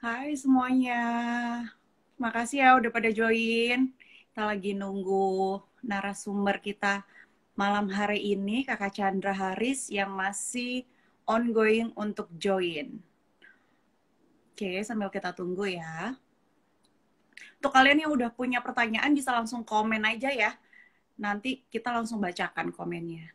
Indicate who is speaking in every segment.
Speaker 1: Hai semuanya, makasih ya udah pada join. Kita lagi nunggu narasumber kita malam hari ini, Kakak Chandra Haris yang masih ongoing untuk join. Oke, sambil kita tunggu ya. Untuk kalian yang udah punya pertanyaan bisa langsung komen aja ya. Nanti kita langsung bacakan komennya.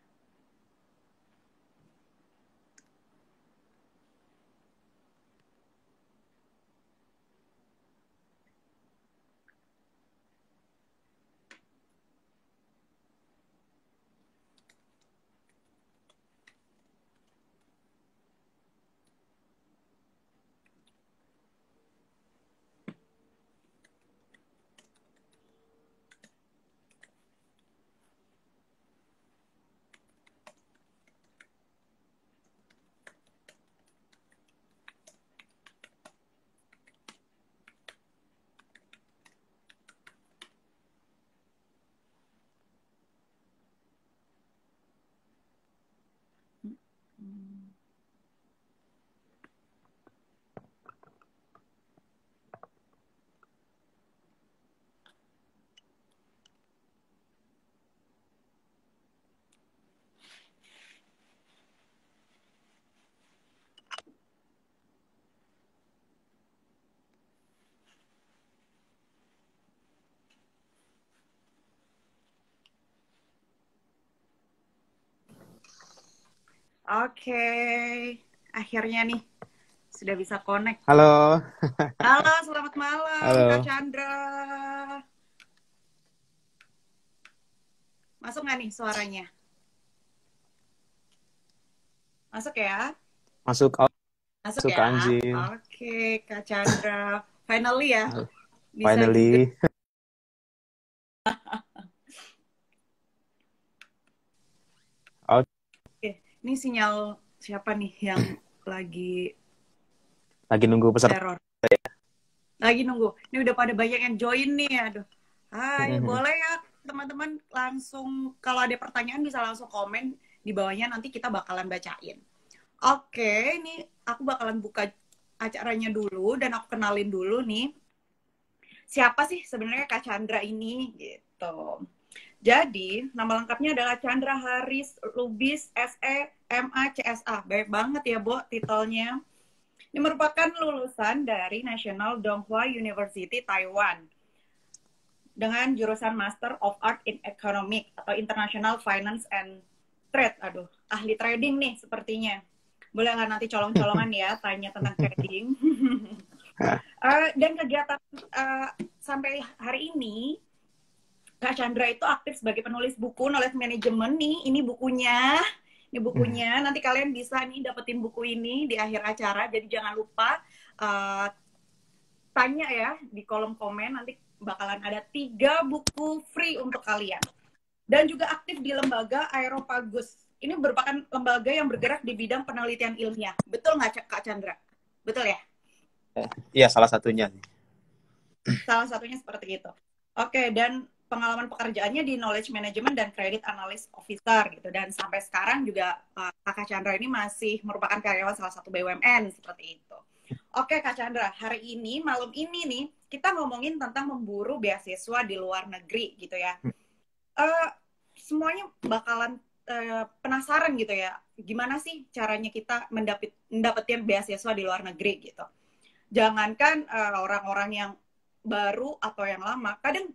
Speaker 1: Oke, akhirnya nih sudah bisa connect.
Speaker 2: Halo.
Speaker 1: Halo, selamat malam Kak
Speaker 2: Halo.
Speaker 1: Chandra. Masuk nggak nih suaranya? Masuk ya?
Speaker 2: Masuk
Speaker 1: Masuk
Speaker 2: masuk ke
Speaker 1: ya?
Speaker 2: Anjing.
Speaker 1: Oke, Kak Chandra. Finally ya, bisa juga.
Speaker 2: Finally. Oke,
Speaker 1: Oke, ini sinyal siapa nih yang lagi
Speaker 2: lagi nunggu peserta.
Speaker 1: error? Lagi nunggu. Ini udah pada banyak yang join nih. Aduh. Hai, boleh ya teman-teman langsung kalau ada pertanyaan bisa langsung komen di bawahnya, nanti kita bakalan bacain. Oke, ini aku bakalan buka acaranya dulu dan aku kenalin dulu nih. Siapa sih sebenarnya Kak Chandra ini gitu. Jadi, nama lengkapnya adalah Chandra Haris Lubis SE MA CSA. Baik banget ya, Bo, titelnya. Ini merupakan lulusan dari National Donghua University Taiwan dengan jurusan Master of Art in Economic atau International Finance and Trade. Aduh, ahli trading nih sepertinya. Boleh lah nanti colong-colongan ya, tanya tentang trading. Dan kegiatan sampai hari ini, Kak Chandra itu aktif sebagai penulis buku, knowledge management nih. Ini bukunya. Nanti kalian bisa nih dapetin buku ini di akhir acara. Jadi jangan lupa tanya ya di kolom komen. Nanti bakalan ada 3 buku free untuk kalian. Dan juga aktif di lembaga Aeropagus. Ini merupakan lembaga yang bergerak di bidang penelitian ilmiah. Betul nggak Kak Chandra? Betul ya?
Speaker 2: Iya, salah satunya nih.
Speaker 1: Salah satunya seperti itu. Oke, dan pengalaman pekerjaannya di knowledge management dan credit analyst officer gitu. Dan sampai sekarang juga Kak Chandra ini masih merupakan karyawan salah satu BUMN seperti itu. Oke Kak Chandra, hari ini, malam ini nih, kita ngomongin tentang memburu beasiswa di luar negeri gitu ya. Semuanya bakalan penasaran gitu ya, gimana sih caranya kita mendapatkan beasiswa di luar negeri gitu. Jangankan orang-orang yang baru atau yang lama, kadang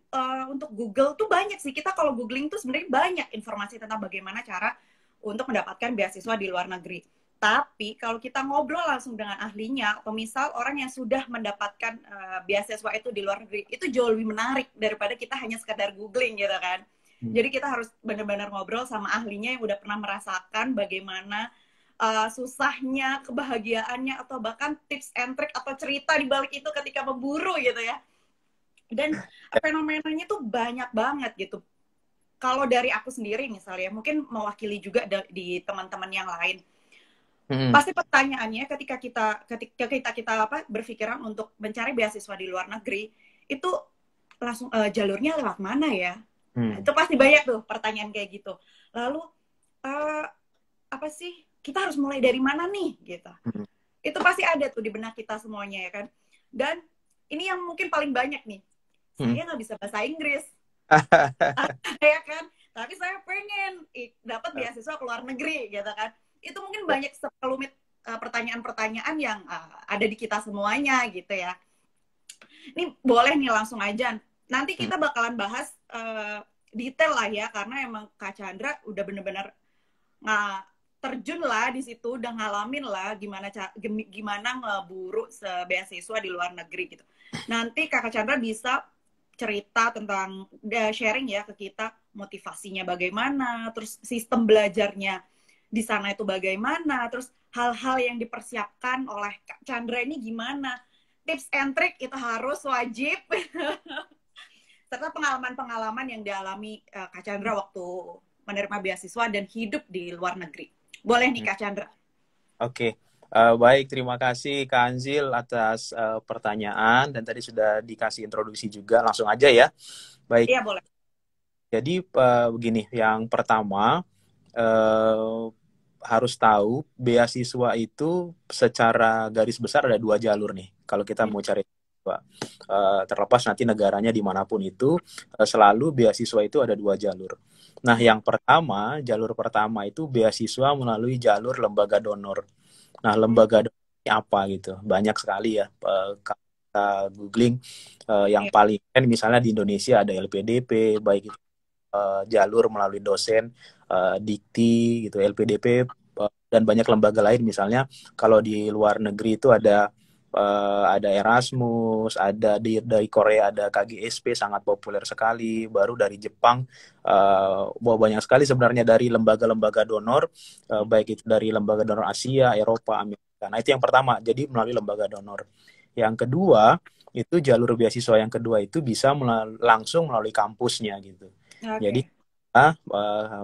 Speaker 1: untuk Google tuh banyak sih, kita kalau googling tuh sebenarnya banyak informasi tentang bagaimana cara untuk mendapatkan beasiswa di luar negeri. Tapi kalau kita ngobrol langsung dengan ahlinya, atau misal orang yang sudah mendapatkan beasiswa itu di luar negeri, itu jauh lebih menarik daripada kita hanya sekedar googling gitu kan. Jadi kita harus benar-benar ngobrol sama ahlinya yang udah pernah merasakan bagaimana susahnya, kebahagiaannya, atau bahkan tips and trick atau cerita di balik itu ketika memburu gitu ya. Dan fenomenanya tuh banyak banget gitu. Kalau dari aku sendiri misalnya, mungkin mewakili juga di teman-teman yang lain. Pasti pertanyaannya ketika kita berpikiran untuk mencari beasiswa di luar negeri, itu langsung jalurnya lewat mana ya? Nah, itu pasti banyak tuh pertanyaan kayak gitu. Lalu apa sih? Kita harus mulai dari mana nih gitu. Itu pasti ada tuh di benak kita semuanya ya kan. Dan ini yang mungkin paling banyak nih, saya nggak bisa bahasa Inggris. Ya kan, tapi saya pengen dapat beasiswa ke luar negeri gitu kan. Itu mungkin banyak sekelumit pertanyaan-pertanyaan yang ada di kita semuanya gitu ya. Ini boleh nih langsung aja, nanti kita bakalan bahas detail lah ya, karena emang Kak Chandra udah bener-bener terjun lah di situ, udah ngalamin lah gimana ngeburu beasiswa di luar negeri gitu. Nanti Kak Chandra bisa cerita tentang sharing ya ke kita, motivasinya bagaimana, terus sistem belajarnya di sana itu bagaimana, terus hal-hal yang dipersiapkan oleh Kak Chandra ini gimana, tips and trick itu harus wajib serta pengalaman-pengalaman yang dialami Kak Chandra waktu menerima beasiswa dan hidup di luar negeri. Boleh nih Kak Chandra.
Speaker 2: Oke. Baik, terima kasih Kak Anzil atas pertanyaan, dan tadi sudah dikasih introduksi juga. Langsung aja ya. Baik.
Speaker 1: Iya, boleh.
Speaker 2: Jadi begini, yang pertama harus tahu beasiswa itu secara garis besar ada 2 jalur nih. Kalau kita mau cari beasiswa, terlepas nanti negaranya dimanapun itu, selalu beasiswa itu ada 2 jalur. Nah, yang pertama, jalur pertama itu beasiswa melalui jalur lembaga donor. Nah, lembaga donor ini apa gitu? Banyak sekali ya. Kita googling, yang paling keren misalnya di Indonesia ada LPDP, baik itu jalur melalui dosen, Dikti gitu, LPDP, dan banyak lembaga lain. Misalnya kalau di luar negeri itu ada Erasmus, ada dari Korea ada KGSP, sangat populer sekali. Baru dari Jepang, banyak sekali sebenarnya dari lembaga-lembaga donor, baik itu dari lembaga donor Asia, Eropa, Amerika. Nah, itu yang pertama, jadi melalui lembaga donor. Yang kedua, itu jalur beasiswa yang kedua itu bisa langsung melalui kampusnya gitu. Jadi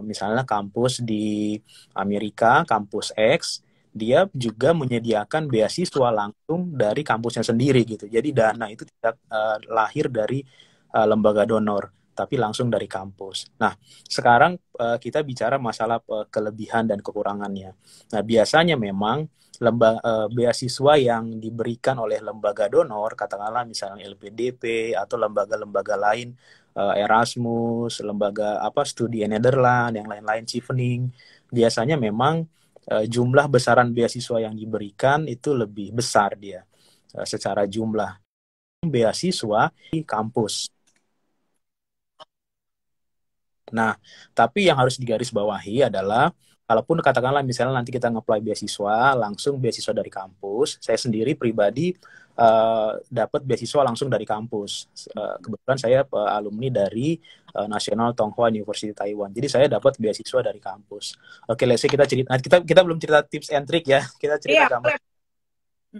Speaker 2: misalnya kampus di Amerika, kampus X, dia juga menyediakan beasiswa langsung dari kampusnya sendiri gitu. Jadi dana itu tidak lahir dari lembaga donor, tapi langsung dari kampus. Nah, sekarang kita bicara masalah kelebihan dan kekurangannya. Nah, biasanya memang beasiswa yang diberikan oleh lembaga donor, katakanlah misalnya LPDP atau lembaga-lembaga lain, Erasmus, lembaga studi Nederland, yang lain-lain, Chevening, biasanya memang jumlah besaran beasiswa yang diberikan itu lebih besar dia secara jumlah beasiswa di kampus. Nah, tapi yang harus digarisbawahi adalah, kalaupun katakanlah misalnya nanti kita nge-apply beasiswa, langsung beasiswa dari kampus, saya sendiri pribadi dapat beasiswa langsung dari kampus. Kebetulan saya alumni dari National Tonghua University Taiwan. Jadi saya dapat beasiswa dari kampus. Oke, let's say kita cerita, kita belum cerita tips and trick ya, kita cerita gambar.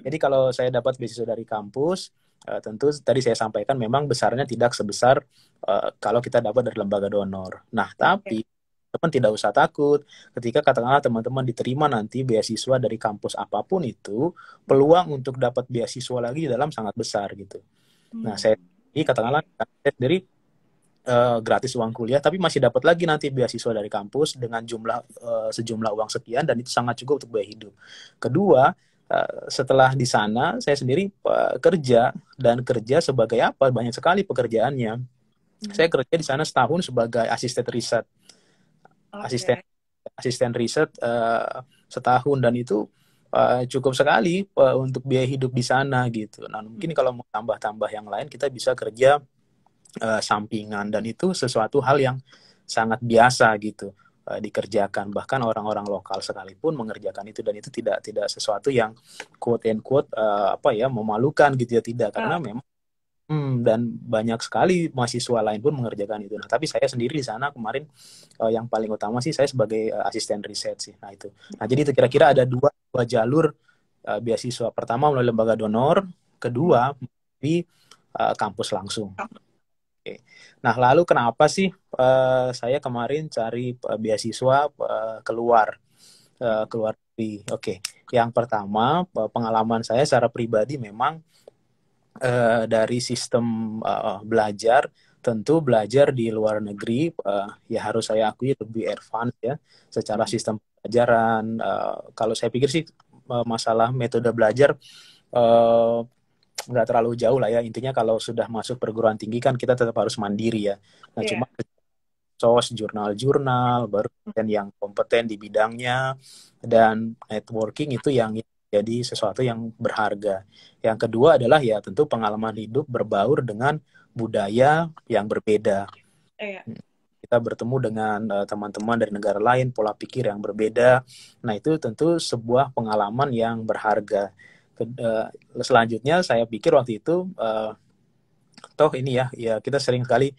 Speaker 2: Jadi kalau saya dapat beasiswa dari kampus, tentu tadi saya sampaikan memang besarnya tidak sebesar kalau kita dapat dari lembaga donor. Nah, tapi teman tidak usah takut. Ketika katakanlah teman-teman diterima nanti beasiswa dari kampus apapun itu, peluang untuk dapat beasiswa lagi di dalam sangat besar gitu. Nah, saya katakanlah saya sendiri gratis uang kuliah, tapi masih dapat lagi nanti beasiswa dari kampus dengan sejumlah uang sekian, dan itu sangat cukup untuk biaya hidup. Kedua, setelah di sana saya sendiri kerja sebagai apa? Banyak sekali pekerjaannya. Saya kerja di sana setahun sebagai asisten riset. Asisten riset setahun, dan itu cukup sekali untuk biaya hidup di sana gitu. Nah, mungkin kalau mau tambah-tambah yang lain, kita bisa kerja sampingan, dan itu sesuatu hal yang sangat biasa gitu dikerjakan, bahkan orang-orang lokal sekalipun mengerjakan itu, dan itu tidak sesuatu yang quote and quote memalukan gitu ya, tidak, karena memang dan banyak sekali mahasiswa lain pun mengerjakan itu. Nah, tapi saya sendiri di sana kemarin yang paling utama sih saya sebagai asisten riset sih. Nah, itu. Nah, jadi itu kira-kira ada dua jalur beasiswa. Pertama melalui lembaga donor, kedua di kampus langsung. Oke. Nah, lalu kenapa sih saya kemarin cari beasiswa keluar negeri? Oke. Yang pertama, pengalaman saya secara pribadi memang dari sistem belajar, tentu belajar di luar negeri ya harus saya akui lebih advance ya secara sistem pelajaran. Kalau saya pikir sih masalah metode belajar nggak terlalu jauh lah ya. Intinya kalau sudah masuk perguruan tinggi kan kita tetap harus mandiri ya. Nah, cuma
Speaker 1: Iya.
Speaker 2: jurnal-jurnal, baru dan yang kompeten di bidangnya, dan networking itu yang jadi sesuatu yang berharga. Yang kedua adalah ya tentu pengalaman hidup berbaur dengan budaya yang berbeda.
Speaker 1: Iya.
Speaker 2: Kita bertemu dengan teman-teman dari negara lain, pola pikir yang berbeda. Nah, itu tentu sebuah pengalaman yang berharga. Selanjutnya saya pikir waktu itu toh ini ya kita sering sekali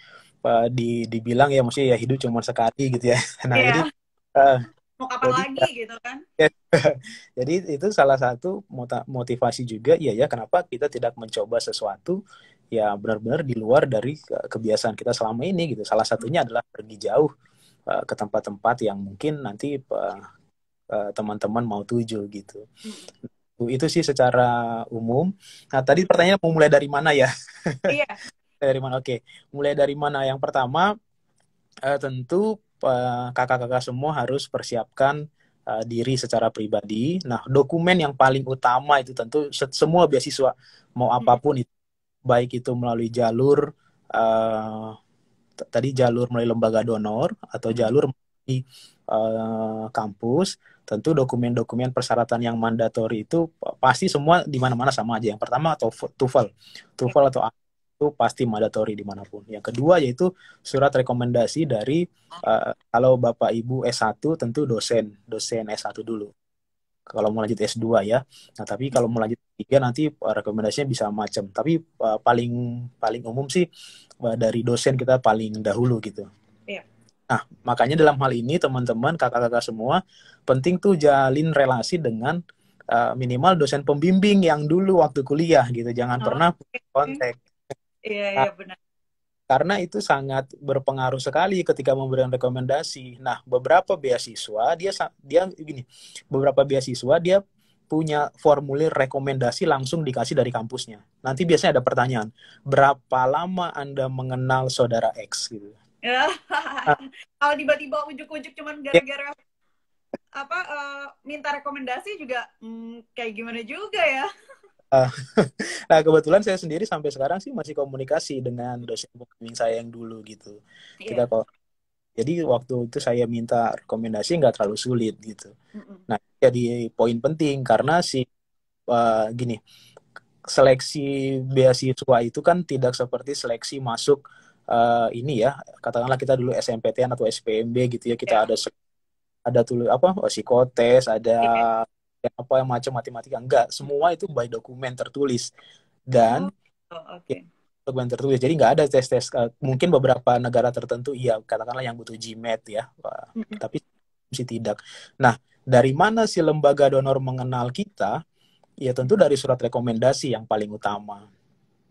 Speaker 2: dibilang ya maksudnya ya hidup cuma sekali gitu ya. Nah, jadi
Speaker 1: Iya.
Speaker 2: uh,
Speaker 1: Mau kapan
Speaker 2: jadi
Speaker 1: lagi gitu kan?
Speaker 2: jadi itu salah satu motivasi juga ya kenapa kita tidak mencoba sesuatu ya benar-benar di luar dari kebiasaan kita selama ini gitu. Salah satunya adalah pergi jauh ke tempat-tempat yang mungkin nanti teman-teman mau tuju gitu. Itu sih secara umum. Nah, tadi pertanyaan mau mulai dari mana ya?
Speaker 1: Iya.
Speaker 2: Dari mana? Oke, mulai dari mana? Yang pertama, tentu kakak-kakak semua harus persiapkan diri secara pribadi. Nah, dokumen yang paling utama itu tentu semua beasiswa, mau apapun itu, baik itu melalui jalur tadi jalur melalui lembaga donor atau jalur melalui kampus, tentu dokumen-dokumen persyaratan yang mandatori itu pasti semua di mana-mana sama aja. Yang pertama atau TOEFL, TOEFL atau itu pasti mandatori dimanapun. Yang kedua yaitu surat rekomendasi dari kalau Bapak Ibu S1 tentu dosen S1 dulu. Kalau mau lanjut S2 ya. Nah, tapi kalau mau lanjut S3 nanti rekomendasinya bisa macam. Tapi paling paling umum sih dari dosen kita paling dahulu gitu.
Speaker 1: Iya.
Speaker 2: Nah, makanya dalam hal ini teman-teman, kakak-kakak semua penting tuh jalin relasi dengan minimal dosen pembimbing yang dulu waktu kuliah gitu. Jangan pernah
Speaker 1: Oke.
Speaker 2: kontak.
Speaker 1: Iya, iya benar.
Speaker 2: Karena itu sangat berpengaruh sekali ketika memberikan rekomendasi. Nah, beberapa beasiswa dia gini, beberapa beasiswa dia punya formulir rekomendasi langsung dikasih dari kampusnya. Nanti biasanya ada pertanyaan, berapa lama Anda mengenal saudara X gitu. Nah,
Speaker 1: Kalau tiba-tiba ujuk-ujuk cuman
Speaker 2: ya,
Speaker 1: gara-gara apa minta rekomendasi juga kayak gimana juga ya?
Speaker 2: nah kebetulan saya sendiri sampai sekarang sih masih komunikasi dengan dosen pembimbing saya yang dulu gitu. Kita
Speaker 1: Iya.
Speaker 2: kok jadi waktu itu saya minta rekomendasi nggak terlalu sulit gitu.
Speaker 1: Mm-mm.
Speaker 2: Nah, jadi poin penting karena gini, seleksi beasiswa itu kan tidak seperti seleksi masuk ini ya, katakanlah kita dulu SMPTN atau SPMB gitu ya, kita
Speaker 1: Ya.
Speaker 2: ada tulis apa psikotes, ada
Speaker 1: Iya.
Speaker 2: apa yang macam matematika, enggak, semua itu by dokumen tertulis
Speaker 1: Oh,
Speaker 2: dan ya,
Speaker 1: oke.
Speaker 2: dokumen tertulis. Jadi nggak ada tes-tes. Mungkin beberapa negara tertentu iya katakanlah yang butuh GMAT ya,
Speaker 1: Mm-mm.
Speaker 2: tapi sih tidak. Nah, dari mana si lembaga donor mengenal kita? Ya tentu dari surat rekomendasi yang paling utama.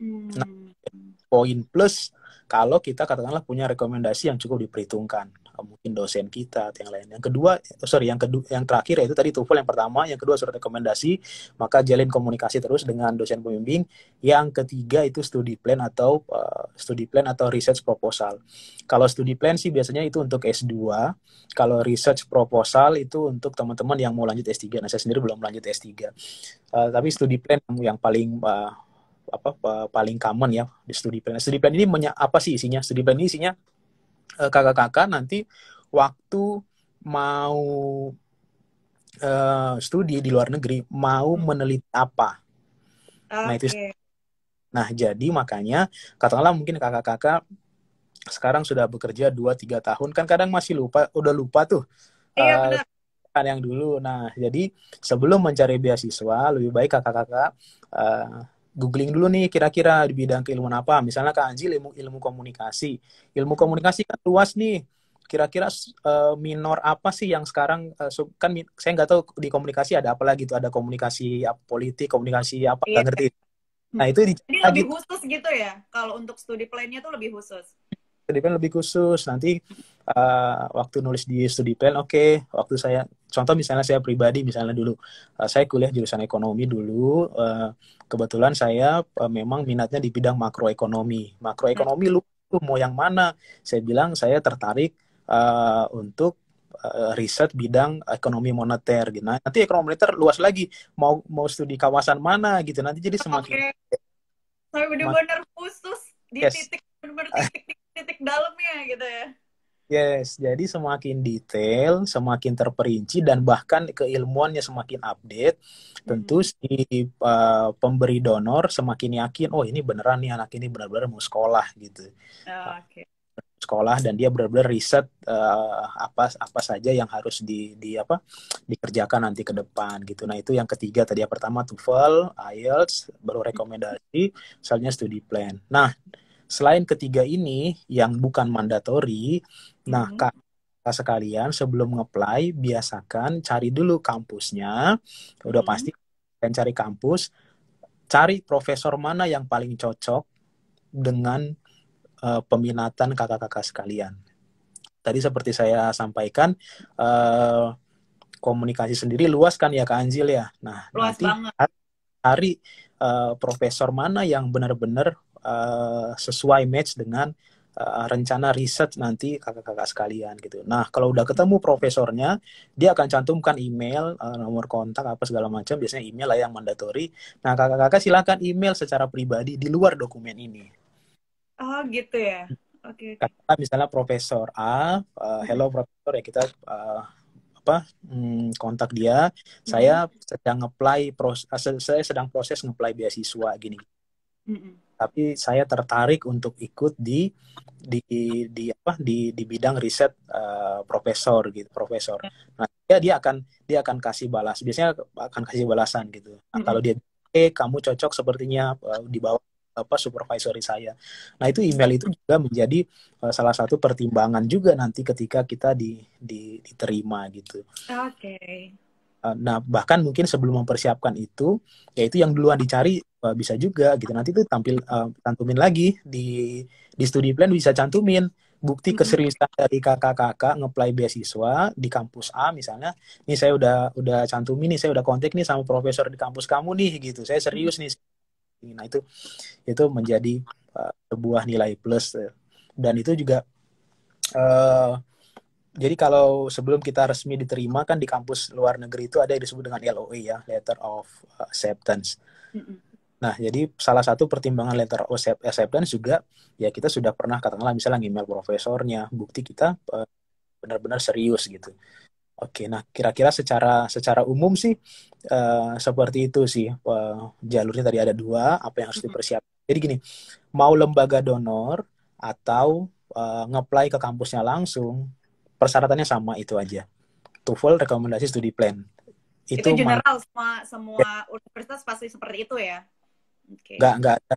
Speaker 2: Nah,
Speaker 1: Hmm.
Speaker 2: poin plus kalau kita katakanlah punya rekomendasi yang cukup diperhitungkan, mungkin dosen kita atau yang lain. Yang kedua, yang terakhir yaitu tadi TOEFL yang pertama, yang kedua surat rekomendasi, maka jalin komunikasi terus dengan dosen pembimbing. Yang ketiga itu studi plan atau research proposal. Kalau studi plan sih biasanya itu untuk S2, kalau research proposal itu untuk teman-teman yang mau lanjut S3. Nah, saya sendiri belum lanjut S3. Tapi studi plan yang paling paling common ya di studi plan. Studi plan ini apa sih isinya? Studi plan ini isinya kakak-kakak nanti waktu mau studi di luar negeri mau meneliti apa. Nah itu.
Speaker 1: Oke.
Speaker 2: Nah jadi makanya katakanlah mungkin kakak-kakak sekarang sudah bekerja 2-3 tahun kan kadang masih udah lupa tuh
Speaker 1: Iya
Speaker 2: uh,
Speaker 1: benar.
Speaker 2: kan yang dulu. Nah jadi sebelum mencari beasiswa lebih baik kakak-kakak googling dulu nih kira-kira di bidang keilmuan apa. Misalnya Kak Anji ilmu komunikasi. Ilmu komunikasi kan luas nih. Kira-kira minor apa sih yang sekarang kan saya nggak tahu di komunikasi ada apa lagi tuh, ada komunikasi politik, komunikasi apa
Speaker 1: Iya.
Speaker 2: nggak ngerti. Nah itu
Speaker 1: Jadi
Speaker 2: lagi
Speaker 1: lebih khusus gitu ya? Kalau untuk studi plan-nya tuh lebih khusus.
Speaker 2: studi plan lebih khusus. Nanti waktu nulis di studi plan, waktu saya contoh misalnya saya pribadi misalnya dulu saya kuliah jurusan ekonomi dulu, kebetulan saya memang minatnya di bidang makroekonomi.
Speaker 1: Nah,
Speaker 2: Makroekonomi lu mau yang mana? Saya bilang saya tertarik untuk riset bidang ekonomi moneter gitu. Nah, nanti ekonomi moneter luas lagi, mau studi kawasan mana gitu. Nanti jadi semakin
Speaker 1: oke. Sampai
Speaker 2: Mas,
Speaker 1: bener-bener khusus di
Speaker 2: yes.
Speaker 1: titik, bener-bener titik dalamnya gitu ya.
Speaker 2: Yes, jadi semakin detail, semakin terperinci, dan bahkan keilmuannya semakin update, tentu
Speaker 1: Mm-mm.
Speaker 2: si pemberi donor semakin yakin, oh ini beneran nih anak ini benar-benar mau sekolah gitu.
Speaker 1: Oke.
Speaker 2: Sekolah dan dia benar-benar riset apa apa saja yang harus di apa dikerjakan nanti ke depan gitu. Nah, itu yang ketiga tadi, yang pertama TOEFL, IELTS, baru rekomendasi, misalnya studi plan. Nah, selain ketiga ini yang bukan mandatory, nah
Speaker 1: Mm-mm.
Speaker 2: Kak sekalian sebelum ngeplay biasakan cari dulu kampusnya, udah
Speaker 1: Mm-mm.
Speaker 2: pasti dan cari kampus, cari profesor mana yang paling cocok dengan peminatan kakak-kakak sekalian. Tadi seperti saya sampaikan, eh, komunikasi sendiri luas kan ya Kak Anjil ya. Nah,
Speaker 1: Luas
Speaker 2: nanti
Speaker 1: banget.
Speaker 2: cari profesor mana yang benar-benar sesuai match dengan rencana riset nanti kakak-kakak sekalian gitu. Nah, kalau udah ketemu profesornya, dia akan cantumkan email, nomor kontak apa segala macam, biasanya email lah yang mandatory. Nah, kakak-kakak silakan email secara pribadi di luar dokumen ini.
Speaker 1: Oh gitu ya. Oke, oke.
Speaker 2: Kata misalnya Profesor A,
Speaker 1: Mm-mm.
Speaker 2: hello Profesor ya, kita apa kontak dia,
Speaker 1: Mm-mm.
Speaker 2: saya sedang apply saya sedang proses ngeplay beasiswa gini,
Speaker 1: Mm-mm.
Speaker 2: tapi saya tertarik untuk ikut di di bidang riset profesor gitu, profesor. Nah, dia akan kasih balas, biasanya akan kasih balasan gitu. Nah, kalau
Speaker 1: Mm-mm.
Speaker 2: dia kamu cocok sepertinya di bawah apa supervisory saya. Nah, itu
Speaker 1: Mm-mm.
Speaker 2: email itu juga menjadi salah satu pertimbangan juga nanti ketika kita diterima gitu.
Speaker 1: Oke.
Speaker 2: Nah, bahkan mungkin sebelum mempersiapkan itu, yaitu yang duluan dicari bisa juga gitu. Nanti tuh cantumin lagi di studi plan, bisa cantumin bukti
Speaker 1: Mm-mm.
Speaker 2: keseriusan dari kakak-kakak ngeplay beasiswa di kampus A misalnya. Nih saya udah cantumin nih, saya udah kontak nih sama profesor di kampus kamu nih gitu. Saya
Speaker 1: Mm-mm.
Speaker 2: serius nih. Nah, itu menjadi sebuah nilai plus. Dan itu juga uh, jadi kalau sebelum kita resmi diterima kan di kampus luar negeri itu ada yang disebut dengan LOA ya, Letter of Acceptance.
Speaker 1: Mm-mm.
Speaker 2: Nah, jadi salah satu pertimbangan Letter of Acceptance juga ya kita sudah pernah katakanlah misalnya email profesornya, bukti kita benar-benar serius gitu. Oke, nah kira-kira secara umum sih seperti itu sih, jalurnya tadi ada dua, apa yang harus
Speaker 1: Mm-mm.
Speaker 2: dipersiapkan. Jadi gini, mau lembaga donor atau ngeplay ke kampusnya langsung, persyaratannya sama itu aja. TOEFL rekomendasi studi plan.
Speaker 1: Itu
Speaker 2: Itu
Speaker 1: general, semua semua universitas pasti seperti itu ya. Oke.
Speaker 2: nggak ada.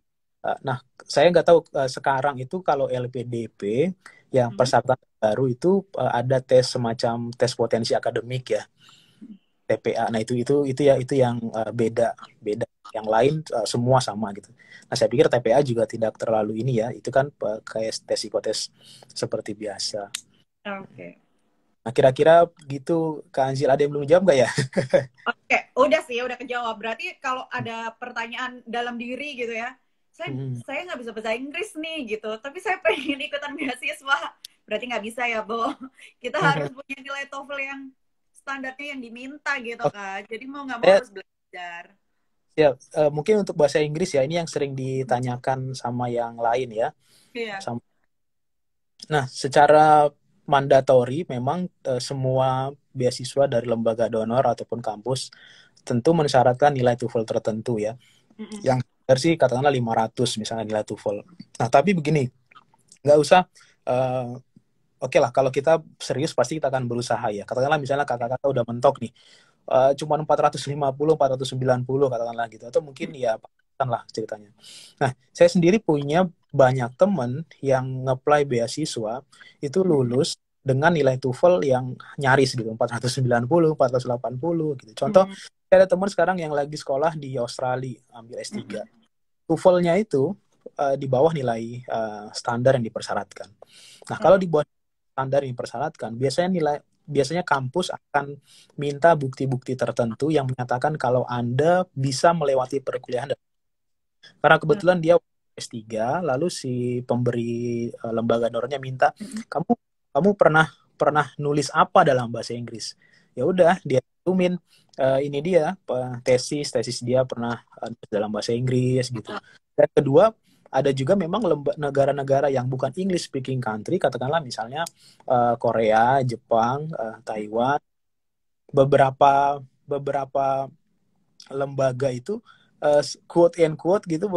Speaker 2: Nah, saya nggak tahu sekarang itu kalau LPDP yang
Speaker 1: Mm-mm.
Speaker 2: persyaratan baru itu ada tes semacam tes potensi akademik ya, TPA. Nah, itu yang beda beda. Yang lain semua sama gitu. Nah, saya pikir TPA juga tidak terlalu ini ya. Itu kan kayak tes psikotes seperti biasa.
Speaker 1: Oke.
Speaker 2: Nah, kira-kira gitu, Kak Anzil, ada yang belum jawab nggak ya?
Speaker 1: Oke, udah sih, udah kejawab. Berarti kalau ada pertanyaan dalam diri gitu ya, saya nggak bisa bahasa Inggris nih gitu, tapi saya pengen ikutan beasiswa. Berarti nggak bisa ya, Bo. Kita harus punya nilai TOEFL yang standarnya yang diminta gitu
Speaker 2: Oke,
Speaker 1: kan. Jadi mau nggak mau
Speaker 2: saya
Speaker 1: harus belajar.
Speaker 2: ya, mungkin untuk bahasa Inggris ya, ini yang sering ditanyakan sama yang lain ya.
Speaker 1: Iya.
Speaker 2: Nah, secara mandatori memang semua beasiswa dari lembaga donor ataupun kampus tentu mensyaratkan nilai TOEFL tertentu ya.
Speaker 1: Mm-mm.
Speaker 2: Yang versi katakanlah 500 misalnya nilai TOEFL. Nah, tapi begini, nggak usah oke lah, kalau kita serius pasti kita akan berusaha ya. Katakanlah misalnya kakak-kakak udah mentok nih, cuma 450, 490 katakanlah gitu. Atau mungkin ya lah ceritanya. Nah, saya sendiri punya banyak teman yang ngeplay beasiswa itu
Speaker 1: Mm-mm.
Speaker 2: lulus dengan nilai TOEFL yang nyaris gitu, 490, 480 gitu. Contoh,
Speaker 1: Mm-mm.
Speaker 2: ada teman sekarang yang lagi sekolah di Australia, ambil S3.
Speaker 1: Mm-mm.
Speaker 2: TOEFL-nya itu di bawah nilai standar yang dipersyaratkan. Nah, kalau
Speaker 1: Oh,
Speaker 2: di bawah standar yang dipersyaratkan, biasanya kampus akan minta bukti-bukti tertentu yang menyatakan kalau Anda bisa melewati perkuliahan. Karena
Speaker 1: oh.
Speaker 2: kebetulan dia S3, lalu si pemberi lembaga donornya minta,
Speaker 1: Mm-mm.
Speaker 2: kamu kamu pernah pernah nulis apa dalam bahasa Inggris? Ya udah, dia cantumin ini dia tesis dia pernah dalam bahasa Inggris gitu. Dan kedua, ada juga memang negara-negara yang bukan English speaking country, katakanlah misalnya Korea, Jepang, Taiwan, beberapa beberapa lembaga itu quote and quote gitu,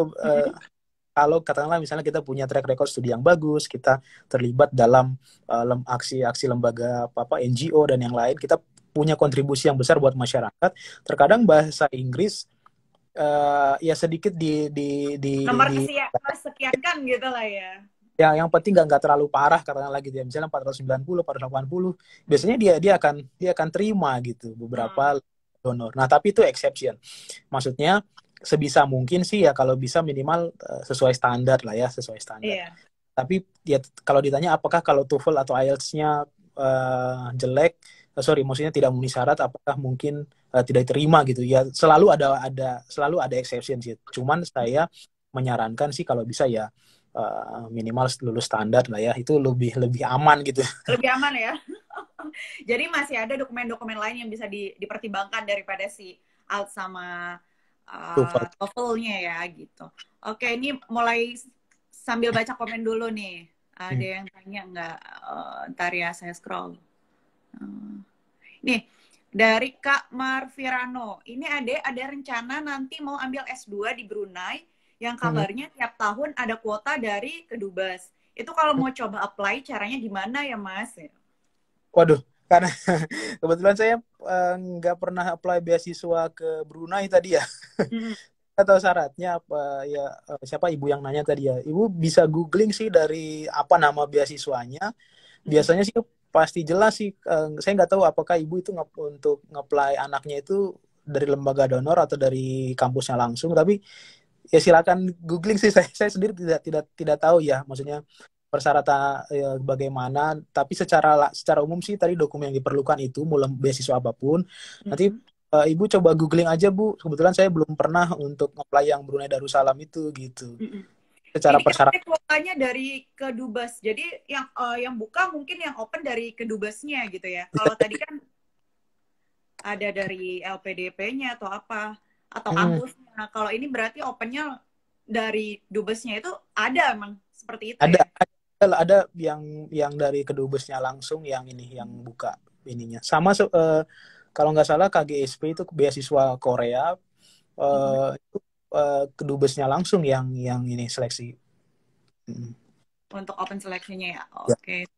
Speaker 2: kalau katakanlah misalnya kita punya track record studi yang bagus, kita terlibat dalam aksi-aksi lembaga apa NGO dan yang lain, kita punya kontribusi yang besar buat masyarakat. Terkadang bahasa Inggris ya sedikit
Speaker 1: Nomor kesekian kan gitu lah ya.
Speaker 2: yang penting nggak terlalu parah katakanlah gitu ya, misalnya 490 480, biasanya dia akan terima gitu beberapa donor. Nah tapi itu exception, maksudnya sebisa mungkin sih ya kalau bisa minimal sesuai standar lah ya, sesuai standar.
Speaker 1: Iya.
Speaker 2: Tapi ya kalau ditanya apakah kalau TOEFL atau IELTS-nya jelek, sorry maksudnya tidak memenuhi syarat, apakah mungkin tidak diterima gitu ya, selalu ada exception sih. Cuman saya menyarankan sih kalau bisa ya minimal lulus standar lah ya, itu lebih lebih aman gitu.
Speaker 1: Lebih aman ya. Jadi masih ada dokumen-dokumen lain yang bisa dipertimbangkan daripada si ALT sama TOEFL-nya ya gitu. Oke, ini mulai sambil baca komen dulu nih. Ada yang tanya nggak? Ntar ya saya scroll. Nih, dari Kak Marvirano. Ini ada rencana nanti mau ambil S2 di Brunei yang kabarnya tiap tahun ada kuota dari Kedubes. Itu kalau mau coba apply, caranya gimana ya, Mas?
Speaker 2: Waduh, karena kebetulan saya nggak pernah apply beasiswa ke Brunei tadi ya. Atau syaratnya apa ya, siapa ibu yang nanya tadi ya, ibu bisa googling sih dari apa nama beasiswanya, biasanya sih pasti jelas sih. Saya nggak tahu apakah ibu itu untuk nge-apply anaknya itu dari lembaga donor atau dari kampusnya langsung, tapi ya silakan googling sih. Saya sendiri tidak tahu ya, maksudnya persyaratan ya, bagaimana, tapi secara umum sih tadi dokumen yang diperlukan itu mulai beasiswa apapun. Nanti ibu coba googling aja Bu, kebetulan saya belum pernah untuk apply yang Brunei Darussalam itu gitu. Secara persyaratan
Speaker 1: kuotanya dari Kedubes, jadi yang buka mungkin yang open dari Kedubesnya gitu ya. Kalau tadi kan ada dari LPDP-nya atau apa, atau kampusnya. Kalau ini berarti opennya dari Dubesnya itu ada emang seperti itu ya?
Speaker 2: Ada yang dari Kedubesnya langsung, yang ini yang buka ininya. Sama kalau nggak salah KGSP itu beasiswa Korea, itu Kedubesnya langsung yang ini seleksi.
Speaker 1: Untuk open seleksinya ya. Oke.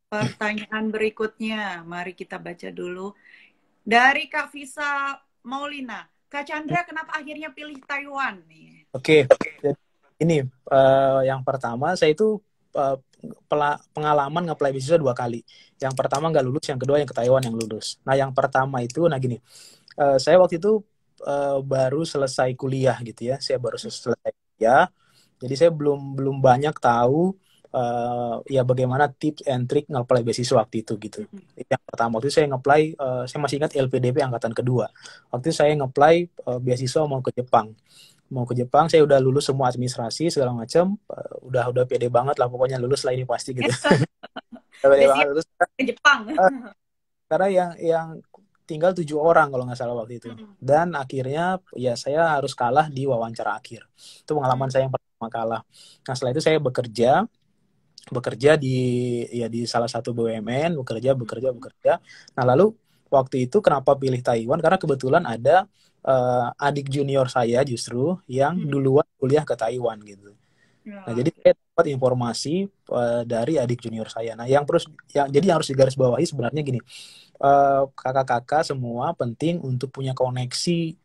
Speaker 1: Pertanyaan berikutnya, mari kita baca dulu. Dari Kak Visa Maulina, Kak Chandra kenapa akhirnya pilih Taiwan nih?
Speaker 2: Oke. Jadi ini yang pertama, saya itu pengalaman nge-apply beasiswa 2 kali. Yang pertama nggak lulus, yang kedua yang ke Taiwan yang lulus. Nah yang pertama itu, nah gini, saya waktu itu baru selesai kuliah gitu ya, saya baru selesai kuliah, jadi saya belum banyak tahu ya bagaimana tips and trick nge-apply beasiswa waktu itu gitu. Yang pertama waktu itu saya nge-apply, saya masih ingat LPDP angkatan kedua. Waktu itu saya nge-apply beasiswa mau ke Jepang, saya udah lulus semua administrasi segala macam, udah pede banget lah pokoknya, lulus lah ini pasti gitu. Pede banget lulus
Speaker 1: ke Jepang.
Speaker 2: Karena yang tinggal 7 orang kalau nggak salah waktu itu. Dan akhirnya ya saya harus kalah di wawancara akhir. Itu pengalaman saya yang pertama kalah. Nah setelah itu saya bekerja di salah satu BUMN, bekerja. Nah lalu waktu itu kenapa pilih Taiwan? Karena kebetulan ada adik junior saya justru yang duluan kuliah ke Taiwan gitu. Nah jadi saya dapat informasi dari adik junior saya. Nah jadi yang harus digarisbawahi sebenarnya gini, kakak-kakak semua penting untuk punya koneksi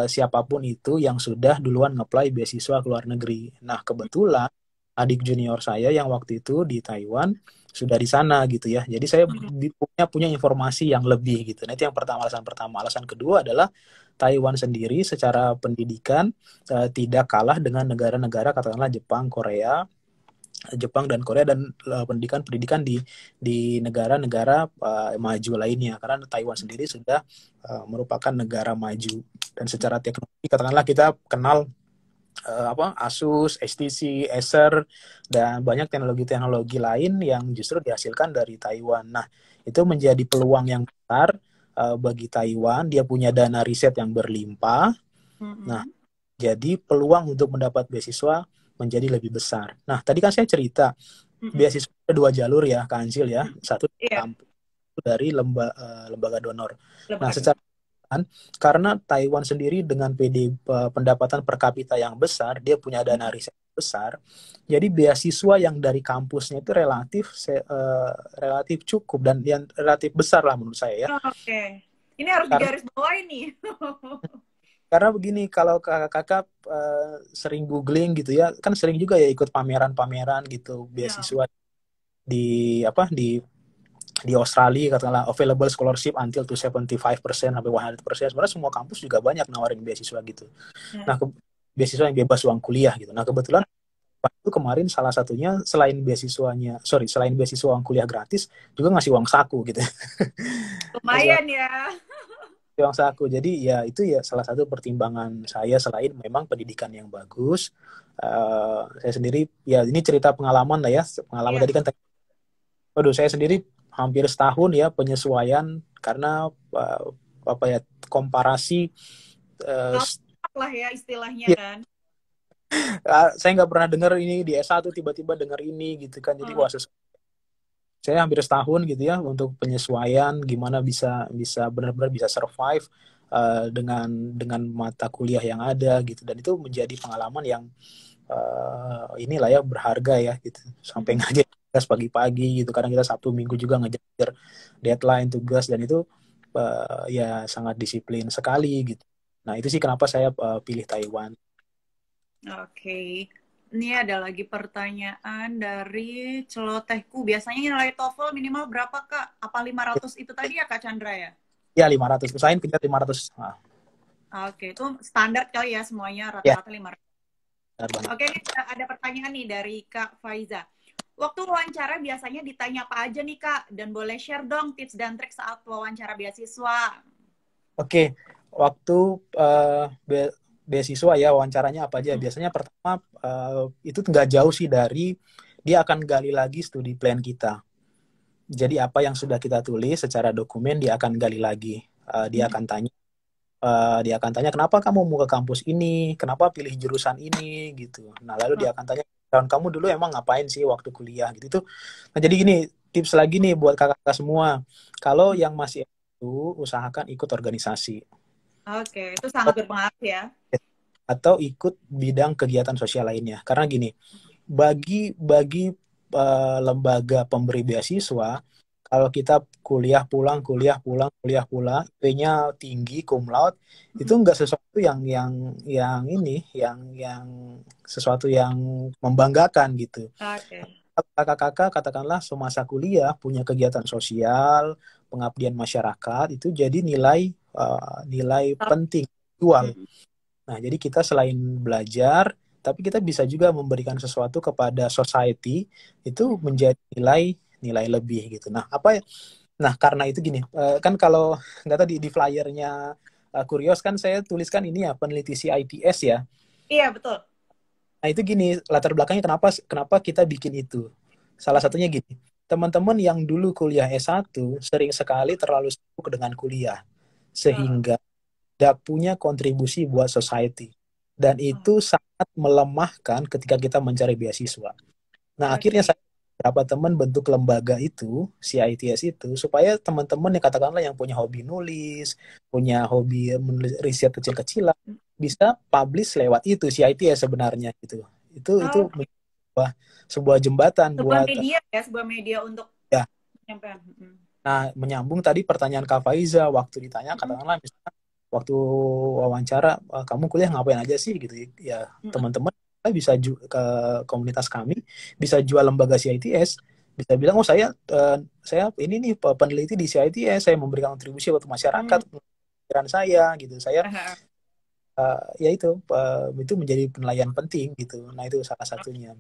Speaker 2: siapapun itu yang sudah duluan nge-apply beasiswa ke luar negeri. Nah kebetulan adik junior saya yang waktu itu di Taiwan sudah di sana gitu ya. Jadi saya punya informasi yang lebih gitu. Nah itu yang pertama, alasan pertama. Alasan kedua adalah Taiwan sendiri secara pendidikan tidak kalah dengan negara-negara katakanlah Jepang dan Korea, dan pendidikan di negara-negara maju lainnya, karena Taiwan sendiri sudah merupakan negara maju. Dan secara teknologi katakanlah kita kenal Asus, HTC, Acer, dan banyak teknologi-teknologi lain yang justru dihasilkan dari Taiwan. Nah, itu menjadi peluang yang besar bagi Taiwan. Dia punya dana riset yang berlimpah. Nah,
Speaker 1: Mm-mm.
Speaker 2: jadi peluang untuk mendapat beasiswa menjadi lebih besar. Nah, tadi kan saya cerita
Speaker 1: Mm-mm.
Speaker 2: beasiswa ada dua jalur ya, Kak Anzil ya.
Speaker 1: Mm.
Speaker 2: Satu
Speaker 1: Iya,
Speaker 2: kampus dari lembaga donor. Nah,
Speaker 1: lembaga
Speaker 2: secara
Speaker 1: donor.
Speaker 2: karena Taiwan sendiri dengan pendapatan per kapita yang besar, dia punya dana
Speaker 1: Mm-mm.
Speaker 2: riset besar. Jadi beasiswa yang dari kampusnya itu relatif cukup dan yang relatif besar lah menurut saya ya.
Speaker 1: Oke, ini harus
Speaker 2: Karena
Speaker 1: digaris bawahi nih.
Speaker 2: karena begini, kalau kakak-kakak sering googling gitu ya, kan sering juga ya ikut pameran-pameran gitu
Speaker 1: Ya.
Speaker 2: beasiswa di apa di Australia katakanlah available scholarship until to 75% sampai 100%. Sebenarnya semua kampus juga banyak nawarin beasiswa gitu.
Speaker 1: Ya.
Speaker 2: Nah, beasiswa yang bebas uang kuliah gitu. Nah, kebetulan itu kemarin salah satunya selain beasiswa uang kuliah gratis juga ngasih uang saku gitu. Ngasih
Speaker 1: Lumayan ya.
Speaker 2: uang saku. Jadi ya itu ya salah satu pertimbangan saya selain memang pendidikan yang bagus. Saya sendiri ya ini cerita pengalaman lah ya. Pengalaman
Speaker 1: Iya,
Speaker 2: tadi kan waduh, saya sendiri hampir setahun ya penyesuaian karena apa ya komparasi uh,
Speaker 1: lengkap lah ya istilahnya
Speaker 2: ya,
Speaker 1: kan.
Speaker 2: saya nggak pernah dengar ini di S1 tiba-tiba dengar ini gitu kan. Jadi
Speaker 1: Uh,
Speaker 2: wah saya hampir setahun gitu ya untuk penyesuaian gimana bisa bisa benar-benar bisa survive dengan mata kuliah yang ada gitu dan itu menjadi pengalaman yang inilah ya berharga ya gitu sampai
Speaker 1: mm-mm.
Speaker 2: ngajar tugas pagi-pagi gitu kadang kita Sabtu Minggu juga ngejar deadline tugas dan itu ya sangat disiplin sekali gitu. Nah itu sih kenapa saya pilih Taiwan.
Speaker 1: Oke. Ini ada lagi pertanyaan dari celotehku. Biasanya nilai TOEFL minimal berapa, Kak? Apa 500 itu tadi ya, Kak Chandra ya?
Speaker 2: Ya 500 usahain kejar 500. Nah,
Speaker 1: Oke, itu standar kali ya semuanya
Speaker 2: ya
Speaker 1: rata-rata 500.
Speaker 2: benar banget.
Speaker 1: Oke, ini ada pertanyaan nih dari Kak Faiza. Waktu wawancara biasanya ditanya apa aja nih, Kak? Dan boleh share dong tips dan trik saat wawancara beasiswa.
Speaker 2: Oke, waktu beasiswa ya wawancaranya apa aja
Speaker 1: Hmm.
Speaker 2: biasanya pertama itu nggak jauh sih dari dia akan gali lagi studi plan kita. Jadi apa yang sudah kita tulis secara dokumen dia akan gali lagi. Dia akan tanya kenapa kamu mau ke kampus ini, kenapa pilih jurusan ini gitu. Nah lalu dia akan tanya tahun kamu dulu emang ngapain sih waktu kuliah gitu. Nah jadi gini tips lagi nih buat kakak-kakak semua. Kalau yang masih itu usahakan ikut organisasi
Speaker 1: Oke, itu sangat berpengaruh ya.
Speaker 2: atau ikut bidang kegiatan sosial lainnya. Karena gini, bagi lembaga pemberi beasiswa, kalau kita kuliah pulang, IP-nya tinggi, cum laude, itu enggak sesuatu yang sesuatu yang membanggakan gitu.
Speaker 1: Oke.
Speaker 2: Kakak-kakak katakanlah semasa kuliah punya kegiatan sosial, pengabdian masyarakat, itu jadi nilai penting jual.
Speaker 1: Hmm.
Speaker 2: Nah, jadi kita selain belajar, tapi kita bisa juga memberikan sesuatu kepada society itu menjadi nilai lebih gitu. Nah, apa ya? Nah, karena itu gini, kan kalau nggak tahu di flyernya Kurios kan saya tuliskan ini ya peneliti CITS ya.
Speaker 1: Iya, betul.
Speaker 2: Nah, itu gini latar belakangnya kenapa kenapa kita bikin itu. Salah satunya gini, teman-teman yang dulu kuliah S1 sering sekali terlalu sibuk dengan kuliah
Speaker 1: Uh,
Speaker 2: sehingga tidak punya kontribusi buat society. Dan
Speaker 1: uh,
Speaker 2: itu sangat melemahkan ketika kita mencari beasiswa. Nah, akhirnya
Speaker 1: oke.
Speaker 2: saya beberapa teman bentuk lembaga itu, CITS itu, supaya teman-teman yang katakanlah yang punya hobi nulis, punya hobi menulis riset kecil-kecilan, bisa publish lewat itu, CITS sebenarnya gitu. Itu
Speaker 1: Oh,
Speaker 2: sebuah, sebuah jembatan
Speaker 1: sebuah
Speaker 2: buat
Speaker 1: media ya, sebuah media untuk
Speaker 2: ya.
Speaker 1: penyampaian. Mm.
Speaker 2: Nah, menyambung tadi pertanyaan Kak Faiza, waktu ditanya
Speaker 1: Mm.
Speaker 2: katakanlah misalnya waktu wawancara kamu kuliah ngapain aja sih gitu ya
Speaker 1: Mm.
Speaker 2: teman-teman bisa ke komunitas kami bisa jual lembaga CITS bisa bilang oh saya ini nih peneliti di CITS saya memberikan kontribusi buat masyarakat
Speaker 1: Mm.
Speaker 2: pikiran saya gitu saya
Speaker 1: Uh,
Speaker 2: ya itu menjadi penilaian penting gitu nah itu salah satunya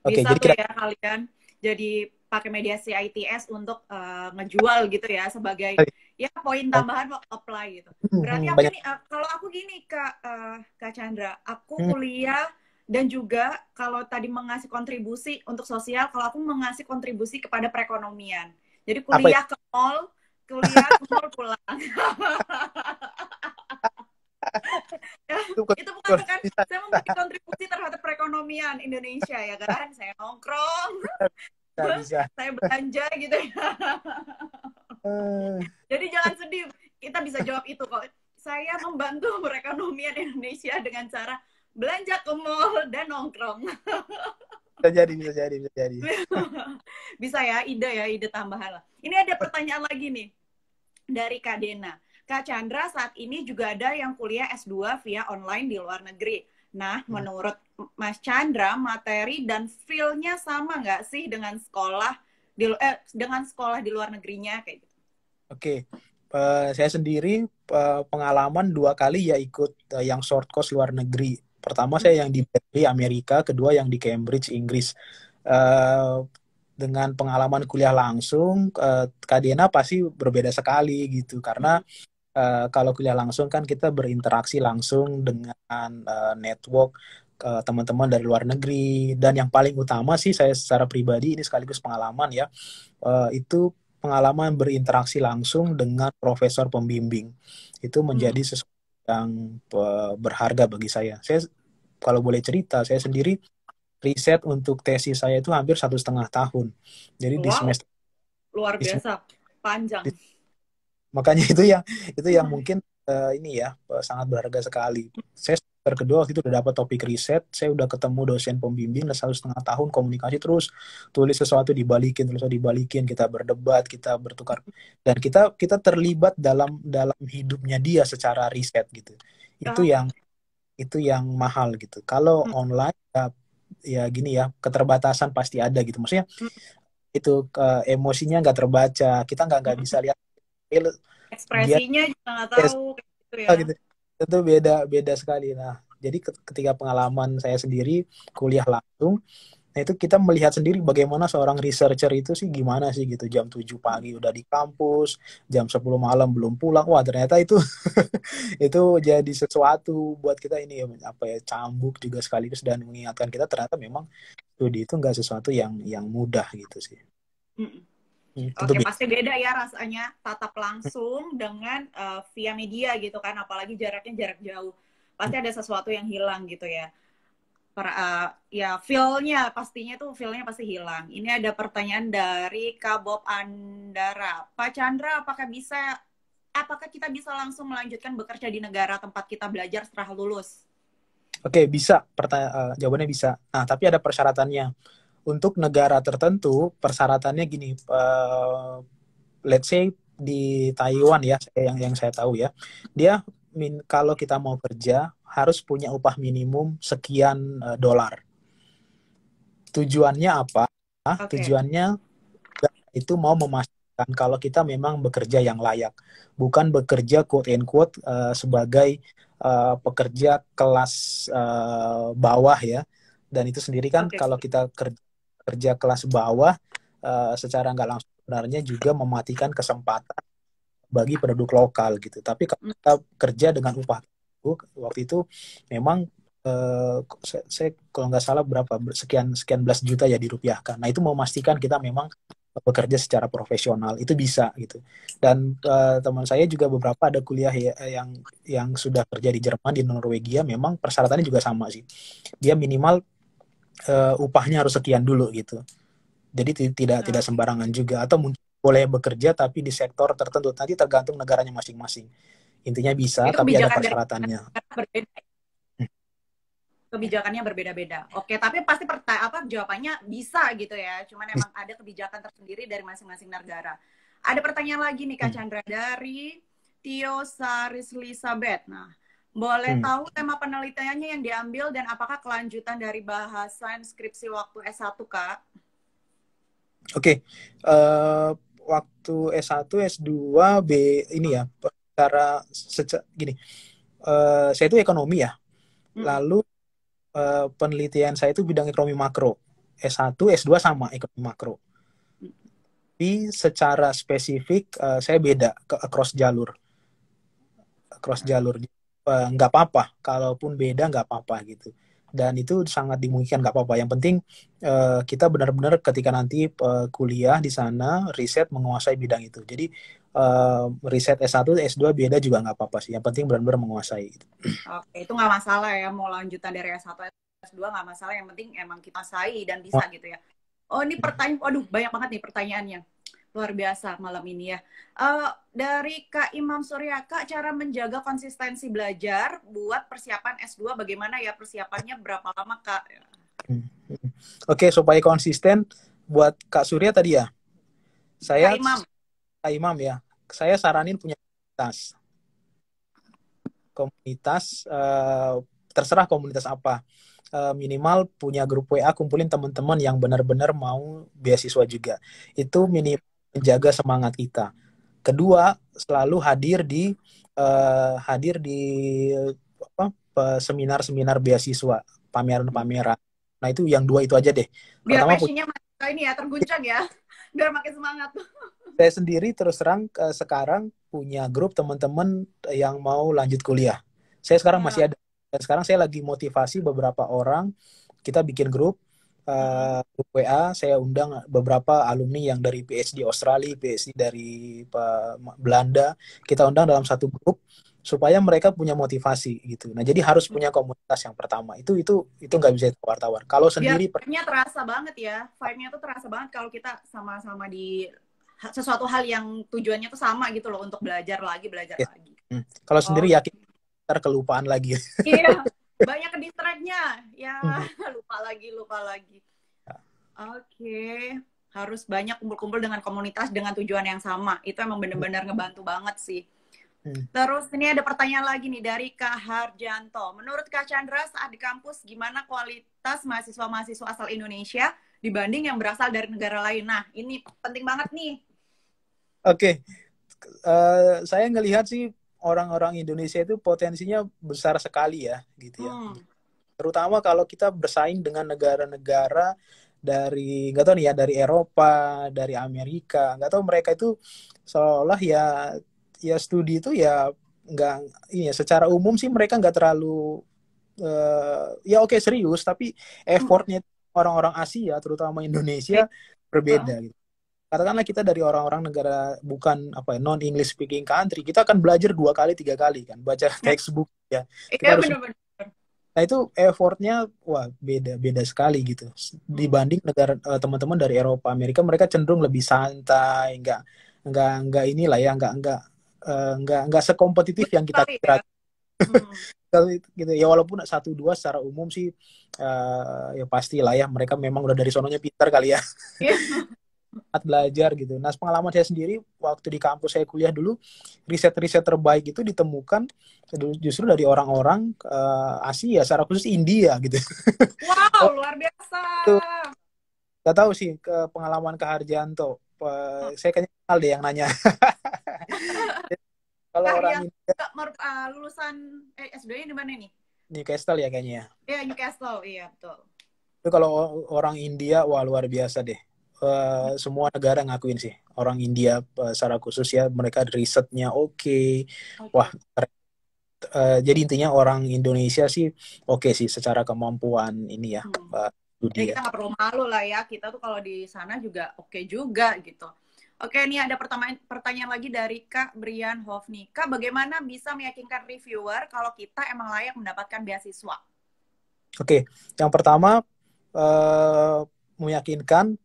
Speaker 2: oke
Speaker 1: Bisa
Speaker 2: jadi
Speaker 1: tuh
Speaker 2: kira
Speaker 1: ya kalian jadi pakai media CITS untuk ngejual gitu ya sebagai ya poin tambahan waktu apply gitu. Berarti aku
Speaker 2: banyak
Speaker 1: nih kalau aku gini Kak Chandra, aku kuliah dan juga kalau tadi mengasih kontribusi untuk sosial, kalau aku mengasih kontribusi kepada perekonomian. Jadi
Speaker 2: apa ya
Speaker 1: kuliah ke mall kuliah ke mall pulang. Ya, itu
Speaker 2: Kalau
Speaker 1: mengatakan
Speaker 2: bisa,
Speaker 1: saya memberi kontribusi terhadap perekonomian Indonesia ya kan, saya nongkrong,
Speaker 2: bisa, bisa.
Speaker 1: saya belanja gitu ya.
Speaker 2: Eh,
Speaker 1: Jadi jangan sedih, kita bisa jawab itu kok. Saya membantu perekonomian Indonesia dengan cara belanja ke mall dan nongkrong.
Speaker 2: bisa jadi, bisa jadi, bisa jadi.
Speaker 1: Bisa ya, ide tambahan lah. Ini ada pertanyaan lagi nih dari Kak Dena. Kak Chandra, saat ini juga ada yang kuliah S2 via online di luar negeri. Nah, menurut Mas Chandra, materi dan feel-nya sama nggak sih dengan sekolah di luar negerinya kayak gitu?
Speaker 2: Oke, saya sendiri pengalaman 2 kali ya ikut yang short course luar negeri. Pertama saya yang di Berkeley, Amerika, kedua yang di Cambridge, Inggris. Eh, dengan pengalaman kuliah langsung, Kak Diana pasti berbeda sekali gitu. Karena kalau kuliah langsung kan kita berinteraksi langsung dengan network teman-teman dari luar negeri. Dan yang paling utama sih saya secara pribadi ini sekaligus pengalaman ya, itu pengalaman berinteraksi langsung dengan profesor pembimbing. Itu menjadi sesuatu yang berharga bagi saya. Saya kalau boleh cerita, saya sendiri riset untuk tesis saya itu hampir 1,5 tahun. Jadi di
Speaker 1: Wow,
Speaker 2: semester,
Speaker 1: luar
Speaker 2: di semester
Speaker 1: biasa, panjang.
Speaker 2: makanya itu yang mungkin ini ya sangat berharga sekali. Saya semester kedua waktu itu udah dapat topik riset, saya udah ketemu dosen pembimbing, dan 1,5 tahun komunikasi terus, tulis sesuatu dibalikin, kita berdebat, kita bertukar, dan kita terlibat dalam dalam hidupnya dia secara riset gitu. Itu
Speaker 1: Ah,
Speaker 2: yang itu yang mahal gitu. Kalau online ya, ya gini ya, keterbatasan pasti ada gitu. Maksudnya itu emosinya nggak terbaca, kita nggak bisa lihat dia
Speaker 1: ekspresinya juga nggak tahu kayak gitu ya.
Speaker 2: gitu. Itu beda beda sekali. Nah, jadi ketika pengalaman saya sendiri kuliah langsung, nah itu kita melihat sendiri bagaimana seorang researcher itu sih gimana sih gitu. Jam 7 pagi udah di kampus, jam 10 malam belum pulang. Wah, ternyata itu itu jadi sesuatu buat kita ini ya, apa ya, cambuk juga sekaligus, dan mengingatkan kita ternyata memang studi itu nggak sesuatu yang mudah gitu sih. Tentu
Speaker 1: Oke,
Speaker 2: beda.
Speaker 1: pasti beda ya rasanya tatap langsung dengan via media gitu kan, apalagi jaraknya jarak jauh. Pasti ada sesuatu yang hilang gitu ya. Ya feel-nya pasti hilang. Ini ada pertanyaan dari Kak Bob Andara. Pak Chandra, apakah kita bisa langsung melanjutkan bekerja di negara tempat kita belajar setelah lulus?
Speaker 2: Oke, bisa. Jawabannya bisa. Nah, tapi ada persyaratannya. Untuk negara tertentu, persyaratannya gini. Let's say di Taiwan ya, yang saya tahu ya, dia kalau kita mau kerja harus punya upah minimum sekian dolar. Tujuannya apa?
Speaker 1: Oke.
Speaker 2: Tujuannya itu mau memastikan kalau kita memang bekerja yang layak, bukan bekerja quote and quote sebagai pekerja kelas bawah ya. Dan itu sendiri kan
Speaker 1: Oke.
Speaker 2: kalau kita kerja kelas bawah, secara nggak langsung sebenarnya juga mematikan kesempatan bagi produk lokal gitu. Tapi kalau kita kerja dengan upah itu, waktu itu memang saya kalau nggak salah berapa sekian sekian belas juta ya dirupiahkan. Nah itu memastikan kita memang bekerja secara profesional itu bisa gitu. Dan teman saya juga beberapa ada kuliah ya, yang sudah kerja di Jerman, di Norwegia, memang persyaratannya juga sama sih. Dia minimal upahnya harus sekian dulu gitu. Jadi tidak sembarangan juga, atau mungkin boleh bekerja tapi di sektor tertentu. Nanti tergantung negaranya masing-masing. Intinya bisa,
Speaker 1: Itu
Speaker 2: tapi ada
Speaker 1: kebijakan dari
Speaker 2: persyaratannya.
Speaker 1: negara berbeda. Kebijakannya berbeda-beda. Oke, tapi pasti jawabannya bisa gitu ya. Cuman emang ada kebijakan tersendiri dari masing-masing negara. Ada pertanyaan lagi nih Kak Chandra dari Tio Saris Elizabeth. Nah, boleh tahu tema penelitiannya yang diambil dan apakah kelanjutan dari bahasan skripsi waktu S1, Kak?
Speaker 2: Oke, waktu S1, S2, ini ya, gini, saya itu ekonomi ya. Lalu penelitian saya itu bidang ekonomi makro. S1, S2 sama ekonomi makro. Tapi secara spesifik saya beda across jalur. Nggak apa-apa, kalaupun beda nggak apa-apa gitu. Dan itu sangat dimungkinkan, nggak apa-apa. Yang penting kita benar-benar ketika nanti kuliah di sana, riset menguasai bidang itu. Jadi riset S1, S2 beda juga nggak apa-apa sih. Yang penting benar-benar menguasai.
Speaker 1: Oke, itu nggak masalah ya, mau lanjutan dari S1 S2 nggak masalah, yang penting emang kita kuasai dan bisa gitu ya. Oh, ini pertanyaan, waduh banyak banget nih pertanyaannya. Luar biasa malam ini ya. Dari Kak Imam Surya, Kak, cara menjaga konsistensi belajar buat persiapan S2 bagaimana ya, persiapannya berapa lama, Kak?
Speaker 2: Oke, supaya konsisten buat Kak Surya tadi ya.
Speaker 1: Kak
Speaker 2: Saya
Speaker 1: Imam.
Speaker 2: Kak Imam ya. Saya saranin punya komunitas. Komunitas terserah komunitas apa. Minimal punya grup WA, kumpulin teman-teman yang benar-benar mau beasiswa juga. Itu minimal menjaga semangat kita. Kedua, selalu hadir di apa, seminar-seminar beasiswa, pameran-pameran. Nah, itu yang dua itu aja deh.
Speaker 1: Biar
Speaker 2: Pertama,
Speaker 1: passionnya ini ya, terguncang ya. Biar makin semangat.
Speaker 2: saya sendiri terus terang sekarang punya grup teman-teman yang mau lanjut kuliah. Saya sekarang masih ada. Dan sekarang saya lagi motivasi beberapa orang. Kita bikin grup WA. Saya undang beberapa alumni yang dari PhD Australia, PhD dari Belanda. Kita undang dalam satu grup supaya mereka punya motivasi gitu. Nah, jadi harus punya komunitas yang pertama. Itu nggak bisa ditawar-tawar. Kalau
Speaker 1: Biar
Speaker 2: sendiri
Speaker 1: vibe-nya terasa banget ya. Vibe-nya tuh terasa banget kalau kita sama-sama di sesuatu hal yang tujuannya tuh sama gitu loh, untuk belajar lagi, belajar
Speaker 2: ya,
Speaker 1: lagi.
Speaker 2: kalau
Speaker 1: Oh,
Speaker 2: sendiri yakin ntar kelupaan lagi.
Speaker 1: iya, banyak ke distract-nya. Ya, lupa lagi. Oke, harus banyak kumpul-kumpul dengan komunitas dengan tujuan yang sama. Itu emang benar-benar ngebantu banget sih. Terus ini ada pertanyaan lagi nih dari Kak Harjanto. Menurut Kak Chandra, saat di kampus gimana kualitas mahasiswa-mahasiswa asal Indonesia dibanding yang berasal dari negara lain? Nah, ini penting banget nih.
Speaker 2: Oke, saya ngelihat sih orang-orang Indonesia itu potensinya besar sekali ya, gitu ya. Terutama kalau kita bersaing dengan negara-negara dari nggak tahu nih ya, dari Eropa, dari Amerika, nggak tahu mereka itu seolah ya studi itu ya nggak, ini ya, secara umum sih mereka nggak terlalu ya oke serius, tapi effortnya orang-orang Asia terutama Indonesia berbeda gitu. Katakanlah kita dari orang-orang negara bukan apa ya, non English speaking country, kita akan belajar 2 kali 3 kali kan baca textbook ya. Kita
Speaker 1: Iya,
Speaker 2: harus,
Speaker 1: benar-benar.
Speaker 2: nah itu effortnya wah beda gitu dibanding negara teman-teman dari Eropa Amerika. Mereka cenderung lebih santai, nggak inilah ya, nggak sekompetitif yang kita kira. Gitu ya, walaupun 1-2 secara umum sih ya pastilah ya mereka memang udah dari sononya pintar kali ya. Belajar gitu. Nah, pengalaman saya sendiri waktu di kampus saya kuliah dulu, riset-riset terbaik itu ditemukan justru dari orang-orang Asia, secara khusus India gitu.
Speaker 1: Wow, luar biasa.
Speaker 2: Itu nggak tahu sih ke pengalaman Kak Harjanto. Saya kayaknya kenal deh yang nanya. Kalau orang
Speaker 1: yang
Speaker 2: India,
Speaker 1: lulusan S2-nya di mana nih?
Speaker 2: Newcastle ya kayaknya.
Speaker 1: Ya, Newcastle, iya betul.
Speaker 2: Itu kalau orang India, wah luar biasa deh. Semua negara ngakuin sih. Orang India secara khusus ya, mereka risetnya oke. Wah, jadi intinya orang Indonesia sih oke sih secara kemampuan ini ya.
Speaker 1: Jadi kita nggak perlu malu lah ya. Kita tuh kalau di sana juga oke juga gitu. Oke, ini ada pertanyaan lagi dari Kak Brian Hofni. Kak, bagaimana bisa meyakinkan reviewer kalau kita emang layak mendapatkan beasiswa?
Speaker 2: Oke, yang pertama meyakinkan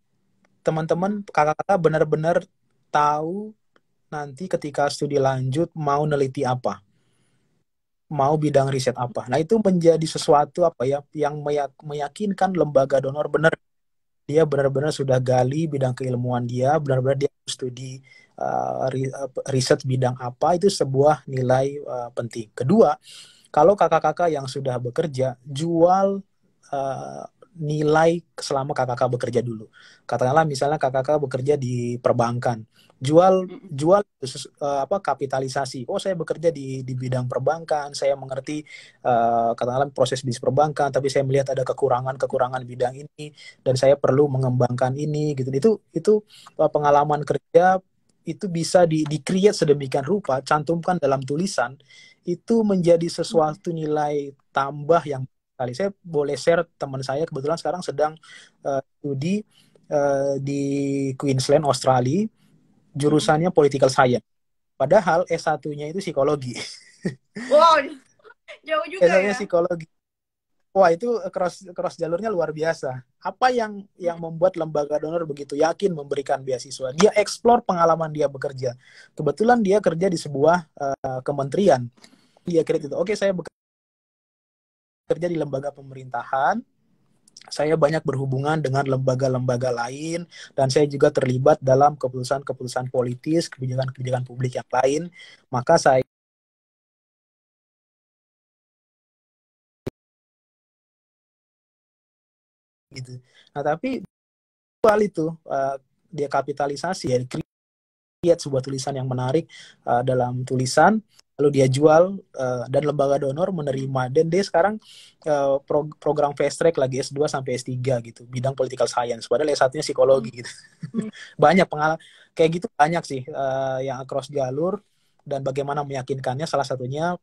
Speaker 2: teman-teman kakak-kakak benar-benar tahu nanti ketika studi lanjut mau neliti apa, mau bidang riset apa. Nah itu menjadi sesuatu apa ya yang meyakinkan lembaga donor dia benar-benar sudah gali bidang keilmuan dia, benar-benar dia studi riset bidang apa, itu sebuah nilai penting. Kedua, kalau kakak-kakak yang sudah bekerja, jual nilai selama kakak-kakak bekerja dulu. Katakanlah misalnya kakak-kakak bekerja di perbankan, jual kapitalisasi. Oh, saya bekerja di bidang perbankan, saya mengerti katakanlah proses bisnis perbankan, tapi saya melihat ada kekurangan bidang ini dan saya perlu mengembangkan ini gitu. Itu pengalaman kerja itu bisa di-create sedemikian rupa, cantumkan dalam tulisan, itu menjadi sesuatu nilai tambah yang kali. Saya boleh share, teman saya kebetulan sekarang sedang studi di Queensland, Australia, jurusannya political science. Padahal S1-nya itu psikologi.
Speaker 1: Wow, jauh juga
Speaker 2: S1-nya
Speaker 1: ya.
Speaker 2: psikologi. Wah, itu cross jalurnya luar biasa. Apa yang membuat lembaga donor begitu yakin memberikan beasiswa? Dia eksplor pengalaman dia bekerja. Kebetulan dia kerja di sebuah kementerian. Dia kira itu, oke, saya bekerja di lembaga pemerintahan, saya banyak berhubungan dengan lembaga-lembaga lain, dan saya juga terlibat dalam keputusan-keputusan politis, kebijakan-kebijakan publik yang lain. Maka saya gitu. Nah, tapi soal itu dia kapitalisasi, ya, create sebuah tulisan yang menarik dalam tulisan, lalu dia jual, dan lembaga donor menerima, dan dia sekarang program fast track lagi S2 sampai S3 gitu, bidang political science, padahal S1-nya
Speaker 1: Hmm.
Speaker 2: psikologi gitu. Banyak pengalaman kayak gitu, banyak sih yang cross jalur, dan bagaimana meyakinkannya salah satunya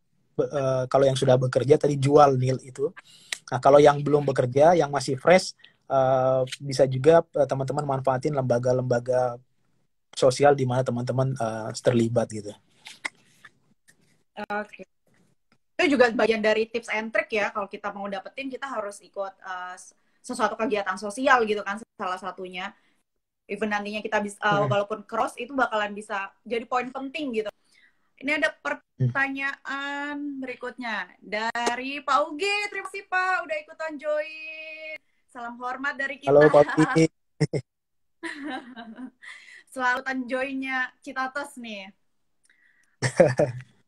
Speaker 2: kalau yang sudah bekerja tadi jual nil itu. Nah, kalau yang belum bekerja, yang masih fresh, bisa juga teman-teman manfaatin lembaga-lembaga sosial di mana teman-teman terlibat gitu.
Speaker 1: Oke. Itu juga bagian dari tips and trick ya. Kalau kita mau dapetin, kita harus ikut sesuatu kegiatan sosial gitu kan, salah satunya. Even nantinya kita bisa, walaupun cross, itu bakalan bisa jadi poin penting gitu. Ini ada pertanyaan berikutnya dari Pak Ugi. Terima kasih Pak udah ikutan join. Salam hormat dari
Speaker 2: Halo
Speaker 1: kita.
Speaker 2: Pak Pi.
Speaker 1: Selalutan joinnya Citates nih.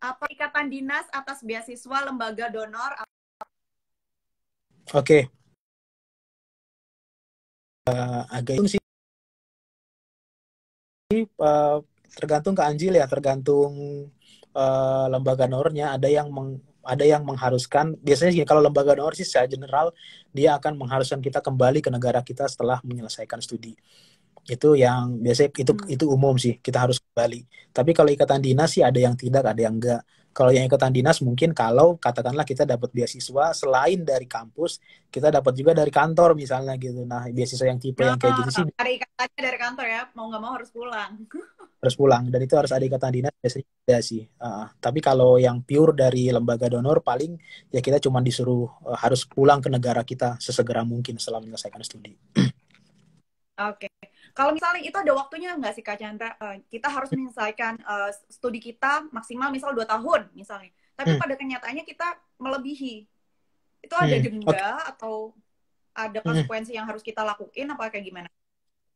Speaker 1: Apa ikatan dinas atas beasiswa lembaga donor?
Speaker 2: Oke, agak itu sih tergantung ke Anjil ya, tergantung lembaga donornya. Ada yang mengharuskan, biasanya gini, kalau lembaga donor sih secara general dia akan mengharuskan kita kembali ke negara kita setelah menyelesaikan studi. Itu yang biasanya itu umum sih, kita harus kembali. Tapi kalau ikatan dinas sih ada yang tidak, ada yang enggak. Kalau yang ikatan dinas mungkin kalau katakanlah kita dapat beasiswa selain dari kampus, kita dapat juga dari kantor misalnya gitu. Nah, beasiswa yang tipe yang kayak gitu sih
Speaker 1: Ada ikatannya dari kantor ya, mau nggak mau harus pulang.
Speaker 2: harus pulang, dan itu harus ada ikatan dinas, biasanya ada sih. Tapi kalau yang pure dari lembaga donor, paling ya kita cuma disuruh harus pulang ke negara kita sesegera mungkin setelah menyelesaikan studi.
Speaker 1: Oke. Kalau misalnya itu ada waktunya nggak sih Kak Chandra? Kita harus menyelesaikan studi kita maksimal misal 2 tahun misalnya. Tapi pada kenyataannya kita melebihi. Itu ada
Speaker 2: Oke.
Speaker 1: denda atau ada konsekuensi yang harus kita lakuin apa kayak gimana?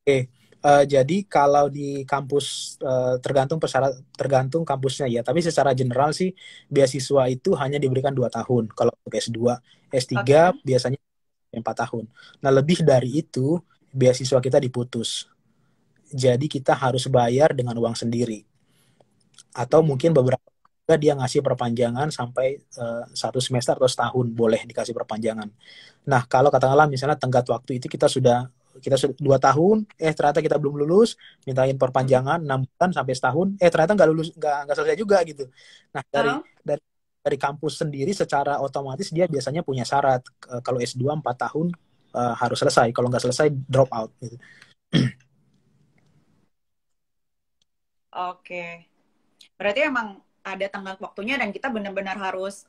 Speaker 2: Oke. Jadi kalau di kampus tergantung kampusnya ya. Tapi secara general sih beasiswa itu hanya diberikan 2 tahun. Kalau untuk S2, S3
Speaker 1: Oke.
Speaker 2: biasanya 4 tahun. Nah, lebih dari itu beasiswa kita diputus. Jadi kita harus bayar dengan uang sendiri. Atau mungkin beberapa dia ngasih perpanjangan sampai 1 semester atau setahun, boleh dikasih perpanjangan. Nah, kalau katakanlah misalnya tenggat waktu itu kita sudah 2 tahun, ternyata kita belum lulus, mintain perpanjangan 6 bulan sampai setahun, ternyata nggak lulus, nggak selesai juga gitu. Nah, dari kampus sendiri secara otomatis dia biasanya punya syarat, kalau S2 4 tahun harus selesai, kalau nggak selesai drop out gitu.
Speaker 1: Oke. Berarti emang ada tenggat waktunya dan kita benar-benar harus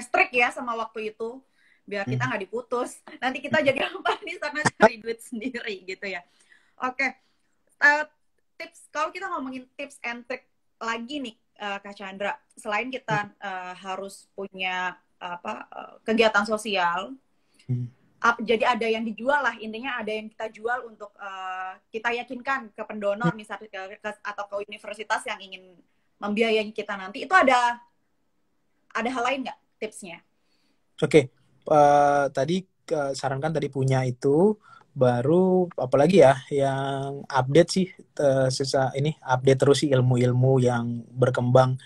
Speaker 1: strict ya sama waktu itu biar kita nggak diputus. Nanti kita jadi apa di sana cari duit sendiri gitu ya. Oke. Tips kalau kita ngomongin tips and trick lagi nih Kak Chandra, selain kita harus punya kegiatan sosial, jadi ada yang dijual lah, intinya ada yang kita jual untuk kita yakinkan ke pendonor misalnya atau ke universitas yang ingin membiayai kita nanti. Itu ada hal lain nggak tipsnya?
Speaker 2: Oke. Tadi sarankan tadi punya itu, baru apalagi ya yang update sih, ini update terus sih ilmu-ilmu yang berkembang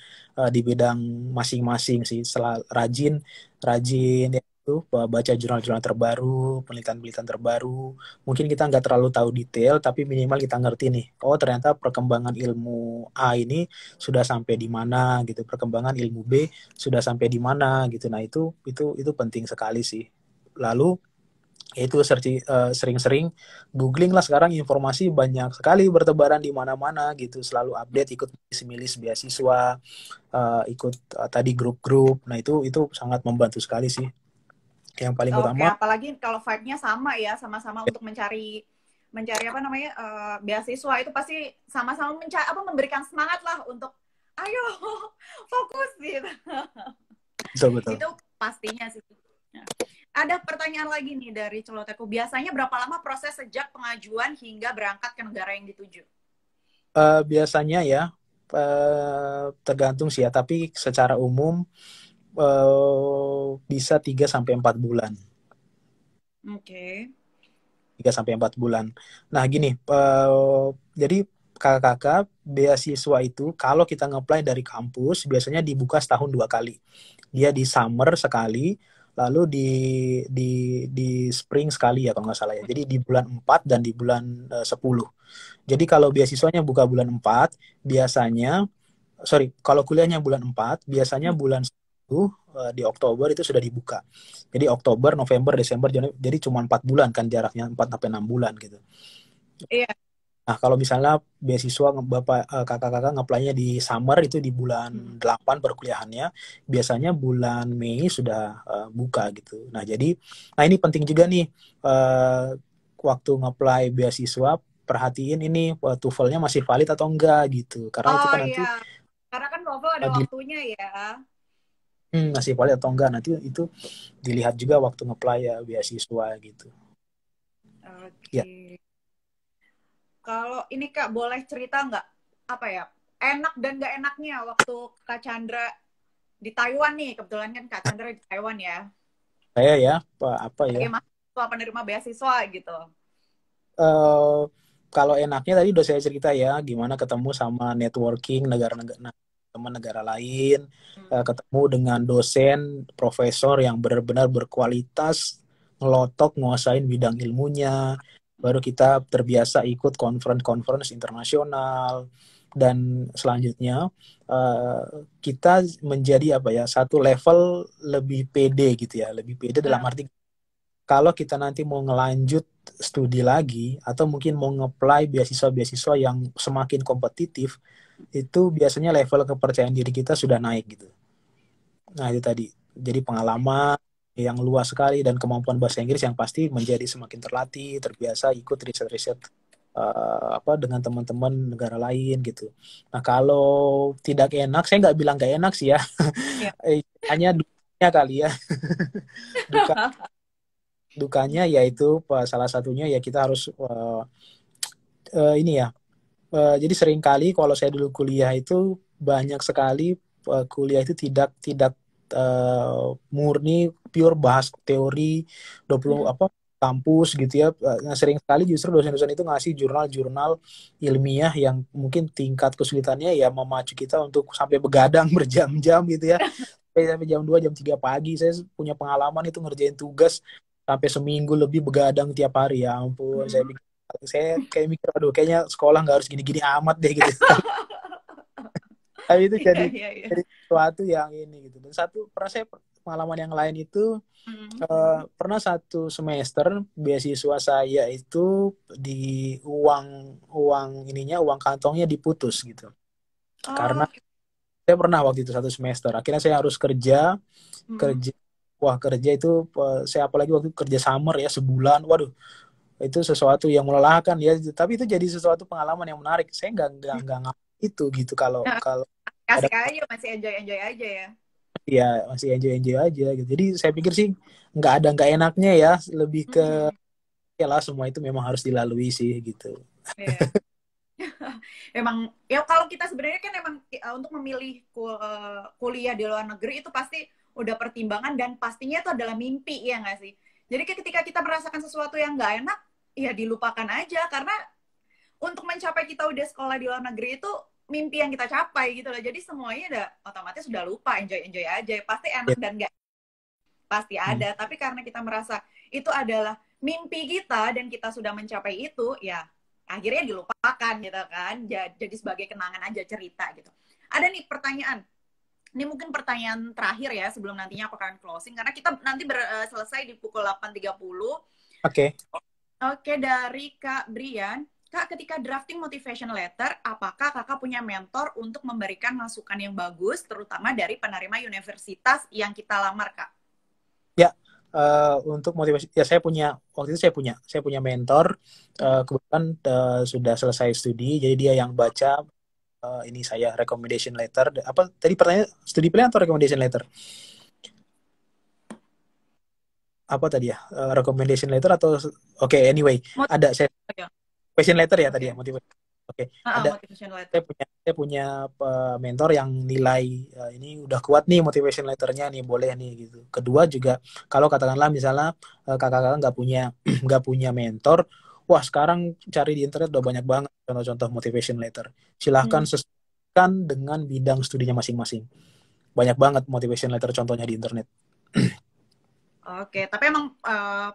Speaker 2: di bidang masing-masing sih. Rajin rajin ya, itu baca jurnal-jurnal terbaru, penelitian-penelitian terbaru. Mungkin kita nggak terlalu tahu detail, tapi minimal kita ngerti nih, oh ternyata perkembangan ilmu A ini sudah sampai di mana gitu, perkembangan ilmu B sudah sampai di mana gitu. Nah, itu penting sekali sih. Lalu Itu sering-sering googling lah, sekarang informasi banyak sekali bertebaran di mana-mana gitu, selalu update, ikut milis beasiswa, ikut tadi grup-grup. Nah itu sangat membantu sekali sih. Yang paling
Speaker 1: Oke,
Speaker 2: utama
Speaker 1: apalagi kalau vibe-nya sama ya, sama-sama untuk mencari mencari apa namanya beasiswa itu pasti sama-sama mencari apa memberikan semangat lah untuk ayo fokus gitu.
Speaker 2: betul-betul.
Speaker 1: Itu pastinya sih. Nah, ada pertanyaan lagi nih dari celoteku. Biasanya berapa lama proses sejak pengajuan hingga berangkat ke negara yang dituju?
Speaker 2: Biasanya ya tergantung sih ya, tapi secara umum bisa 3 sampai 4 bulan.
Speaker 1: Oke. Okay.
Speaker 2: 3 sampai 4 bulan. Nah, gini, jadi kakak-kakak beasiswa itu kalau kita ngeplay dari kampus biasanya dibuka setahun 2 kali. Dia di summer sekali, lalu di spring sekali ya kalau nggak salah ya. Jadi di bulan 4 dan di bulan 10. Jadi kalau beasiswanya buka bulan 4, biasanya kalau kuliahnya bulan 4, biasanya bulan 1 di Oktober itu sudah dibuka. Jadi Oktober, November, Desember, Januari, jadi cuma 4 bulan kan jaraknya, 4 sampai 6 bulan gitu.
Speaker 1: Iya.
Speaker 2: Nah, kalau misalnya beasiswa Bapak kakak-kakak ngeplay-nya di summer itu di bulan 8 perkuliahannya, biasanya bulan Mei sudah buka gitu. Nah ini penting juga nih, waktu ngeplay beasiswa perhatiin ini TOEFL-nya masih valid atau enggak gitu. Karena itu
Speaker 1: Oh
Speaker 2: kan nanti
Speaker 1: iya, karena kan novel ada waktunya ya.
Speaker 2: masih valid atau enggak, nanti itu dilihat juga waktu ngeplay ya beasiswa gitu
Speaker 1: Oke.
Speaker 2: ya.
Speaker 1: Okay. Kalau ini Kak, boleh cerita nggak apa ya enak dan nggak enaknya waktu Kak Chandra di Taiwan nih, kebetulan kan Kak Chandra di Taiwan ya,
Speaker 2: Saya ya apa ya,
Speaker 1: sebagai mahasiswa penerima beasiswa gitu.
Speaker 2: eh kalau enaknya tadi udah saya cerita ya, gimana ketemu sama networking negara-negara, teman negara lain, ketemu dengan dosen, profesor yang benar-benar berkualitas, ngelotok, nguasain bidang ilmunya, baru kita terbiasa ikut conference internasional, dan selanjutnya uh, kita menjadi apa ya, satu level lebih pede gitu ya, lebih pede dalam
Speaker 1: Nah,
Speaker 2: arti kalau kita nanti mau ngelanjut studi lagi atau mungkin mau nge-apply beasiswa-beasiswa yang semakin kompetitif, itu biasanya level kepercayaan diri kita sudah naik gitu. Nah, itu tadi. Jadi pengalaman yang luas sekali dan kemampuan bahasa Inggris yang pasti menjadi semakin terlatih, terbiasa ikut riset-riset dengan teman-teman negara lain gitu. Nah, kalau tidak enak, saya nggak bilang nggak enak sih ya.
Speaker 1: ya.
Speaker 2: Hanya dukanya kali ya. Duka dukanya yaitu salah satunya ya kita harus ini ya. Jadi sering kali kalau saya dulu kuliah itu banyak sekali kuliah itu tidak tidak murni pure bahas teori 20 apa kampus gitu ya. Nah, sering sekali justru dosen-dosen itu ngasih jurnal-jurnal ilmiah yang mungkin tingkat kesulitannya ya memacu kita untuk sampai begadang berjam-jam gitu ya. Sampai jam 2 jam 3 pagi. Saya punya pengalaman itu ngerjain tugas sampai seminggu lebih begadang tiap hari. Ya ampun, saya kayak mikir, aduh kayaknya sekolah nggak harus gini-gini amat deh gitu. Tapi itu
Speaker 1: Iya, iya, iya.
Speaker 2: jadi sesuatu yang ini gitu. Dan pernah saya pengalaman yang lain itu
Speaker 1: Hmm.
Speaker 2: pernah satu semester beasiswa saya itu di uang kantongnya diputus gitu. Karena
Speaker 1: Oh,
Speaker 2: saya pernah waktu itu satu semester. Akhirnya saya harus kerja
Speaker 1: hmm.
Speaker 2: kerja wah kerja itu saya apalagi waktu itu kerja summer ya sebulan. Waduh, itu sesuatu yang melelahkan ya, tapi itu jadi sesuatu pengalaman yang menarik. Saya nggak ngapain itu gitu kalau
Speaker 1: Nah,
Speaker 2: kalau ada,
Speaker 1: asik aja, masih enjoy enjoy aja ya.
Speaker 2: ya masih enjoy enjoy aja gitu. Jadi saya pikir sih nggak enaknya ya, lebih ke
Speaker 1: Hmm.
Speaker 2: ya lah, semua itu memang harus dilalui sih gitu.
Speaker 1: Iya. Emang ya kalau kita sebenarnya kan emang untuk memilih kuliah di luar negeri itu pasti udah pertimbangan dan pastinya itu adalah mimpi ya nggak sih? Jadi ketika kita merasakan sesuatu yang nggak enak, ya dilupakan aja karena untuk mencapai kita udah sekolah di luar negeri itu mimpi yang kita capai gitu loh. Jadi semuanya udah otomatis udah lupa, enjoy enjoy aja. Pasti enak
Speaker 2: Ya.
Speaker 1: dan nggak pasti
Speaker 2: Hmm.
Speaker 1: ada. Tapi karena kita merasa itu adalah mimpi kita dan kita sudah mencapai itu, ya akhirnya dilupakan gitu kan. Jadi sebagai kenangan aja cerita gitu. Ada nih pertanyaan. Ini mungkin pertanyaan terakhir ya sebelum nantinya aku akan closing karena kita nanti selesai di pukul 8.30.
Speaker 2: Oke.
Speaker 1: Oke, dari Kak Brian. Kak, ketika drafting motivation letter, apakah kakak punya mentor untuk memberikan masukan yang bagus, terutama dari penerima universitas yang kita lamar, Kak?
Speaker 2: Ya, untuk motivasi, ya waktu itu saya punya mentor, kebetulan sudah selesai studi, jadi dia yang baca ini saya recommendation letter. Apa tadi pertanyaan, studi plan atau recommendation letter? Apa tadi ya? Recommendation letter atau oke, anyway, ada saya
Speaker 1: Ya.
Speaker 2: question letter ya tadi ya,
Speaker 1: Oke.
Speaker 2: motivasi. Oke, ada
Speaker 1: Motivation letter.
Speaker 2: saya punya mentor yang nilai ini udah kuat nih motivation letternya nih, boleh nih gitu. Kedua juga, kalau katakanlah misalnya kakak-kakak nggak punya nggak punya mentor, wah sekarang cari di internet udah banyak banget contoh-contoh motivation letter. Silahkan
Speaker 1: Hmm.
Speaker 2: sesuaikan dengan bidang studinya masing-masing. Banyak banget motivation letter contohnya di internet.
Speaker 1: Oke, tapi emang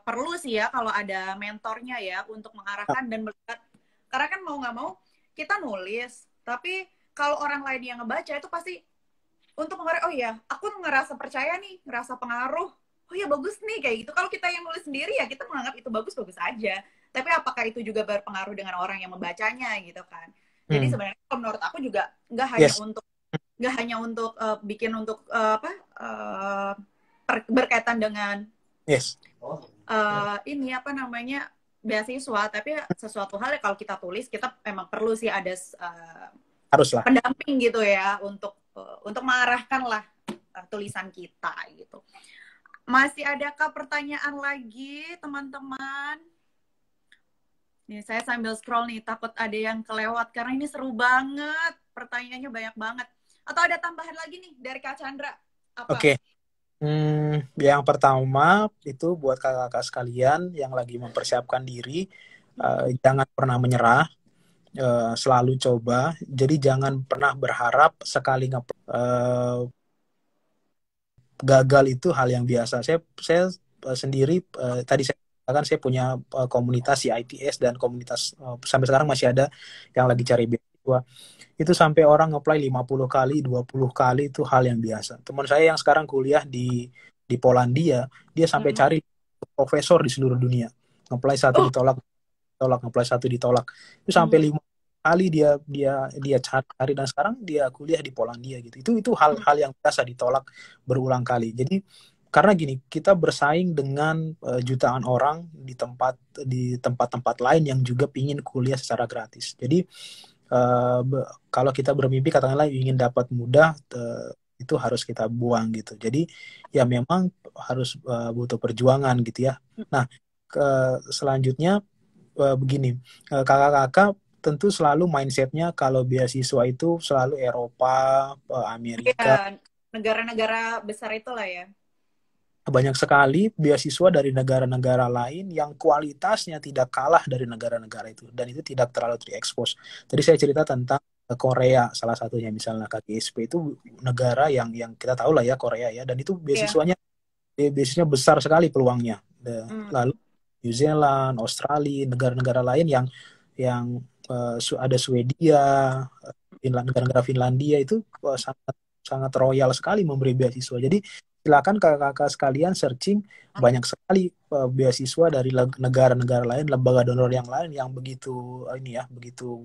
Speaker 1: perlu sih ya kalau ada mentornya ya untuk mengarahkan dan melihat. Karena kan mau nggak mau kita nulis, tapi kalau orang lain yang ngebaca itu pasti untuk mengarah, oh ya, aku ngerasa percaya nih, ngerasa pengaruh. Oh ya bagus nih kayak gitu. Kalau kita yang nulis sendiri ya kita menganggap itu bagus-bagus aja. Tapi apakah itu juga berpengaruh dengan orang yang membacanya gitu kan? Jadi
Speaker 2: Hmm.
Speaker 1: sebenarnya kalau menurut aku juga
Speaker 2: Yes,
Speaker 1: nggak hanya untuk bikin untuk apa berkaitan dengan
Speaker 2: yes,
Speaker 1: ini apa namanya beasiswa, tapi sesuatu hal yang kalau kita tulis kita memang perlu sih ada
Speaker 2: haruslah.
Speaker 1: pendamping gitu ya untuk mengarahkan lah tulisan kita gitu. Masih adakah pertanyaan lagi teman-teman? Nih saya sambil scroll nih takut ada yang kelewat karena ini seru banget, pertanyaannya banyak banget. Atau ada tambahan lagi nih dari Kak Chandra? Apa?
Speaker 2: Oke. Yang pertama itu buat kakak-kakak sekalian yang lagi mempersiapkan diri, jangan pernah menyerah, selalu coba. Jadi jangan pernah berharap sekali gagal itu hal yang biasa. Saya sendiri tadi saya katakan saya punya komunitas ITS dan komunitas sampai sekarang masih ada yang lagi cari beasiswa. Itu sampai orang ngeplay 50 kali, 20 kali itu hal yang biasa. Teman saya yang sekarang kuliah di Polandia, dia sampai cari profesor di seluruh dunia. Ngeplay satu
Speaker 1: Oh,
Speaker 2: ditolak, tolak, ngeplay satu ditolak. Itu sampai 5 kali dia cari dan sekarang dia kuliah di Polandia gitu. Itu hal-hal yang biasa ditolak berulang kali. Jadi karena gini, kita bersaing dengan jutaan orang di tempat-tempat lain yang juga pingin kuliah secara gratis. Jadi kalau kita bermimpi katakanlah ingin dapat mudah, itu harus kita buang gitu. Jadi ya memang harus butuh perjuangan gitu ya. Nah, selanjutnya begini, kakak-kakak tentu selalu mindsetnya kalau beasiswa itu selalu Eropa, Amerika.
Speaker 1: ya negara-negara besar itulah ya.
Speaker 2: Banyak sekali beasiswa dari negara-negara lain yang kualitasnya tidak kalah dari negara-negara itu dan itu tidak terlalu terekspos. Tadi saya cerita tentang Korea salah satunya, misalnya KGSP itu negara yang kita tahu lah ya, Korea ya, dan itu
Speaker 1: Iya.
Speaker 2: beasiswanya besar sekali peluangnya.
Speaker 1: Hmm.
Speaker 2: Lalu New Zealand, Australia, negara-negara lain yang ada Swedia, negara-negara Finlandia itu sangat sangat royal sekali memberi beasiswa. Jadi silakan kakak-kakak sekalian searching, banyak sekali beasiswa dari negara-negara lain, lembaga donor yang lain yang begitu ini ya, begitu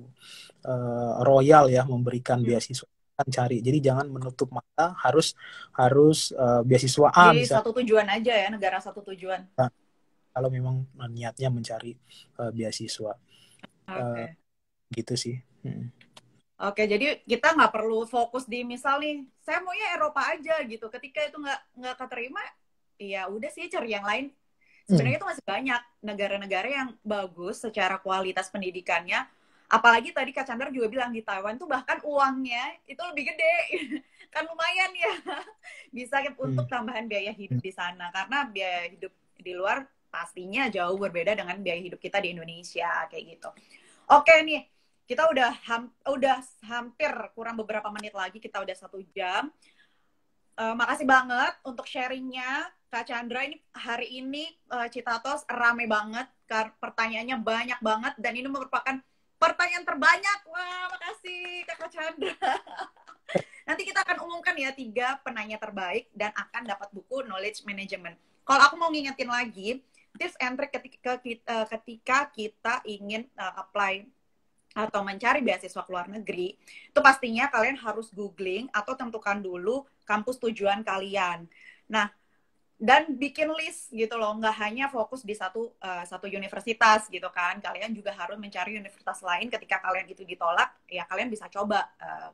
Speaker 2: royal ya memberikan
Speaker 1: Hmm.
Speaker 2: beasiswa. Cari. Jadi jangan menutup mata, harus harus beasiswa A
Speaker 1: Jadi
Speaker 2: misalnya.
Speaker 1: satu tujuan aja ya, negara satu tujuan.
Speaker 2: Nah, kalau memang niatnya mencari beasiswa, uh,
Speaker 1: Oke.
Speaker 2: gitu sih.
Speaker 1: Oke, jadi kita nggak perlu fokus di misal nih, saya maunya Eropa aja gitu. Ketika itu nggak keterima, ya udah sih cari yang lain.
Speaker 2: Hmm.
Speaker 1: Sebenarnya itu masih banyak negara-negara yang bagus secara kualitas pendidikannya. Apalagi tadi Kak Chandra juga bilang di Taiwan tuh bahkan uangnya itu lebih gede. Kan lumayan ya. Bisa
Speaker 2: Hmm.
Speaker 1: untuk tambahan biaya hidup di sana. Karena biaya hidup di luar pastinya jauh berbeda dengan biaya hidup kita di Indonesia kayak gitu. Oke nih, kita udah hampir kurang beberapa menit lagi, kita udah 1 jam. Makasih banget untuk sharingnya Kak Chandra. Ini hari ini Citatos rame banget, pertanyaannya banyak banget dan ini merupakan pertanyaan terbanyak. Wah, makasih Kak Chandra. Nanti kita akan umumkan ya 3 penanya terbaik dan akan dapat buku Knowledge Management. Kalau aku mau ngingetin lagi, tips and trick ketika kita ingin apply atau mencari beasiswa ke luar negeri, itu pastinya kalian harus googling atau tentukan dulu kampus tujuan kalian. Nah, dan bikin list gitu loh, nggak hanya fokus di satu universitas gitu kan. Kalian juga harus mencari universitas lain. Ketika kalian itu ditolak, ya kalian bisa coba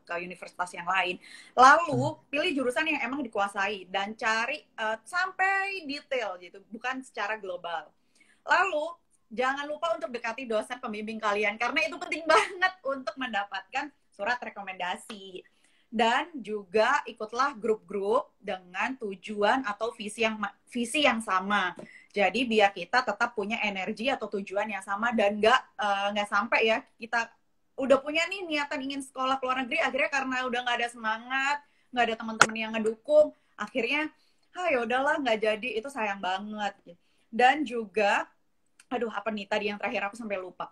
Speaker 1: ke universitas yang lain. Lalu pilih jurusan yang emang dikuasai dan cari sampai detail gitu, bukan secara global. Lalu jangan lupa untuk dekati dosen pembimbing kalian karena itu penting banget untuk mendapatkan surat rekomendasi. Dan juga ikutlah grup-grup dengan tujuan atau visi yang sama. Jadi biar kita tetap punya energi atau tujuan yang sama dan nggak sampai ya kita udah punya nih niatan ingin sekolah ke luar negeri, akhirnya karena udah nggak ada semangat, nggak ada teman-teman yang ngedukung, akhirnya ya udahlah nggak jadi, itu sayang banget. Dan juga, aduh apa nih tadi yang terakhir aku sampai lupa,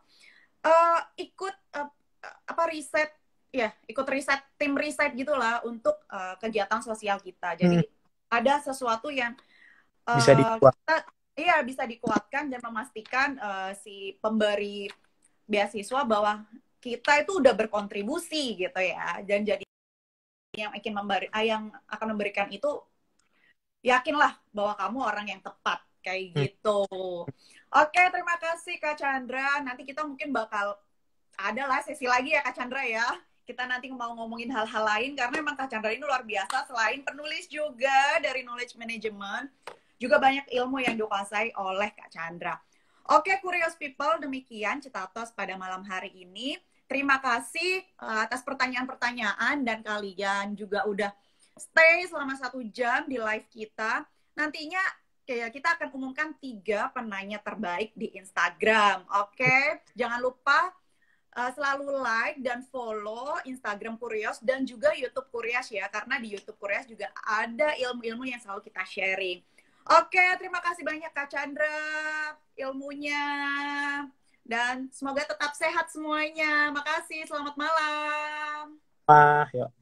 Speaker 1: ikut riset. Ya, ikut riset, tim riset gitulah untuk kegiatan sosial kita. Jadi ada sesuatu yang
Speaker 2: bisa
Speaker 1: bisa dikuatkan dan memastikan si pemberi beasiswa bahwa kita itu udah berkontribusi gitu ya. Dan jadi yang akan memberikan itu, yakinlah bahwa kamu orang yang tepat kayak gitu. Oke, terima kasih Kak Chandra. Nanti kita mungkin bakal ada lah sesi lagi ya Kak Chandra ya. Kita nanti mau ngomongin hal-hal lain, karena memang Kak Chandra ini luar biasa. Selain penulis juga dari Knowledge Management, juga banyak ilmu yang dikuasai oleh Kak Chandra. Oke, Curious People, demikian Citatos pada malam hari ini. Terima kasih atas pertanyaan-pertanyaan, dan kalian juga udah stay selama 1 jam di live kita. Nantinya kita akan umumkan 3 penanya terbaik di Instagram. Oke, jangan lupa selalu like dan follow Instagram Curious dan juga YouTube Curious ya, karena di YouTube Curious juga ada ilmu-ilmu yang selalu kita sharing. Oke, terima kasih banyak Kak Chandra ilmunya, dan semoga tetap sehat semuanya. Makasih, selamat malam.
Speaker 2: Yuk.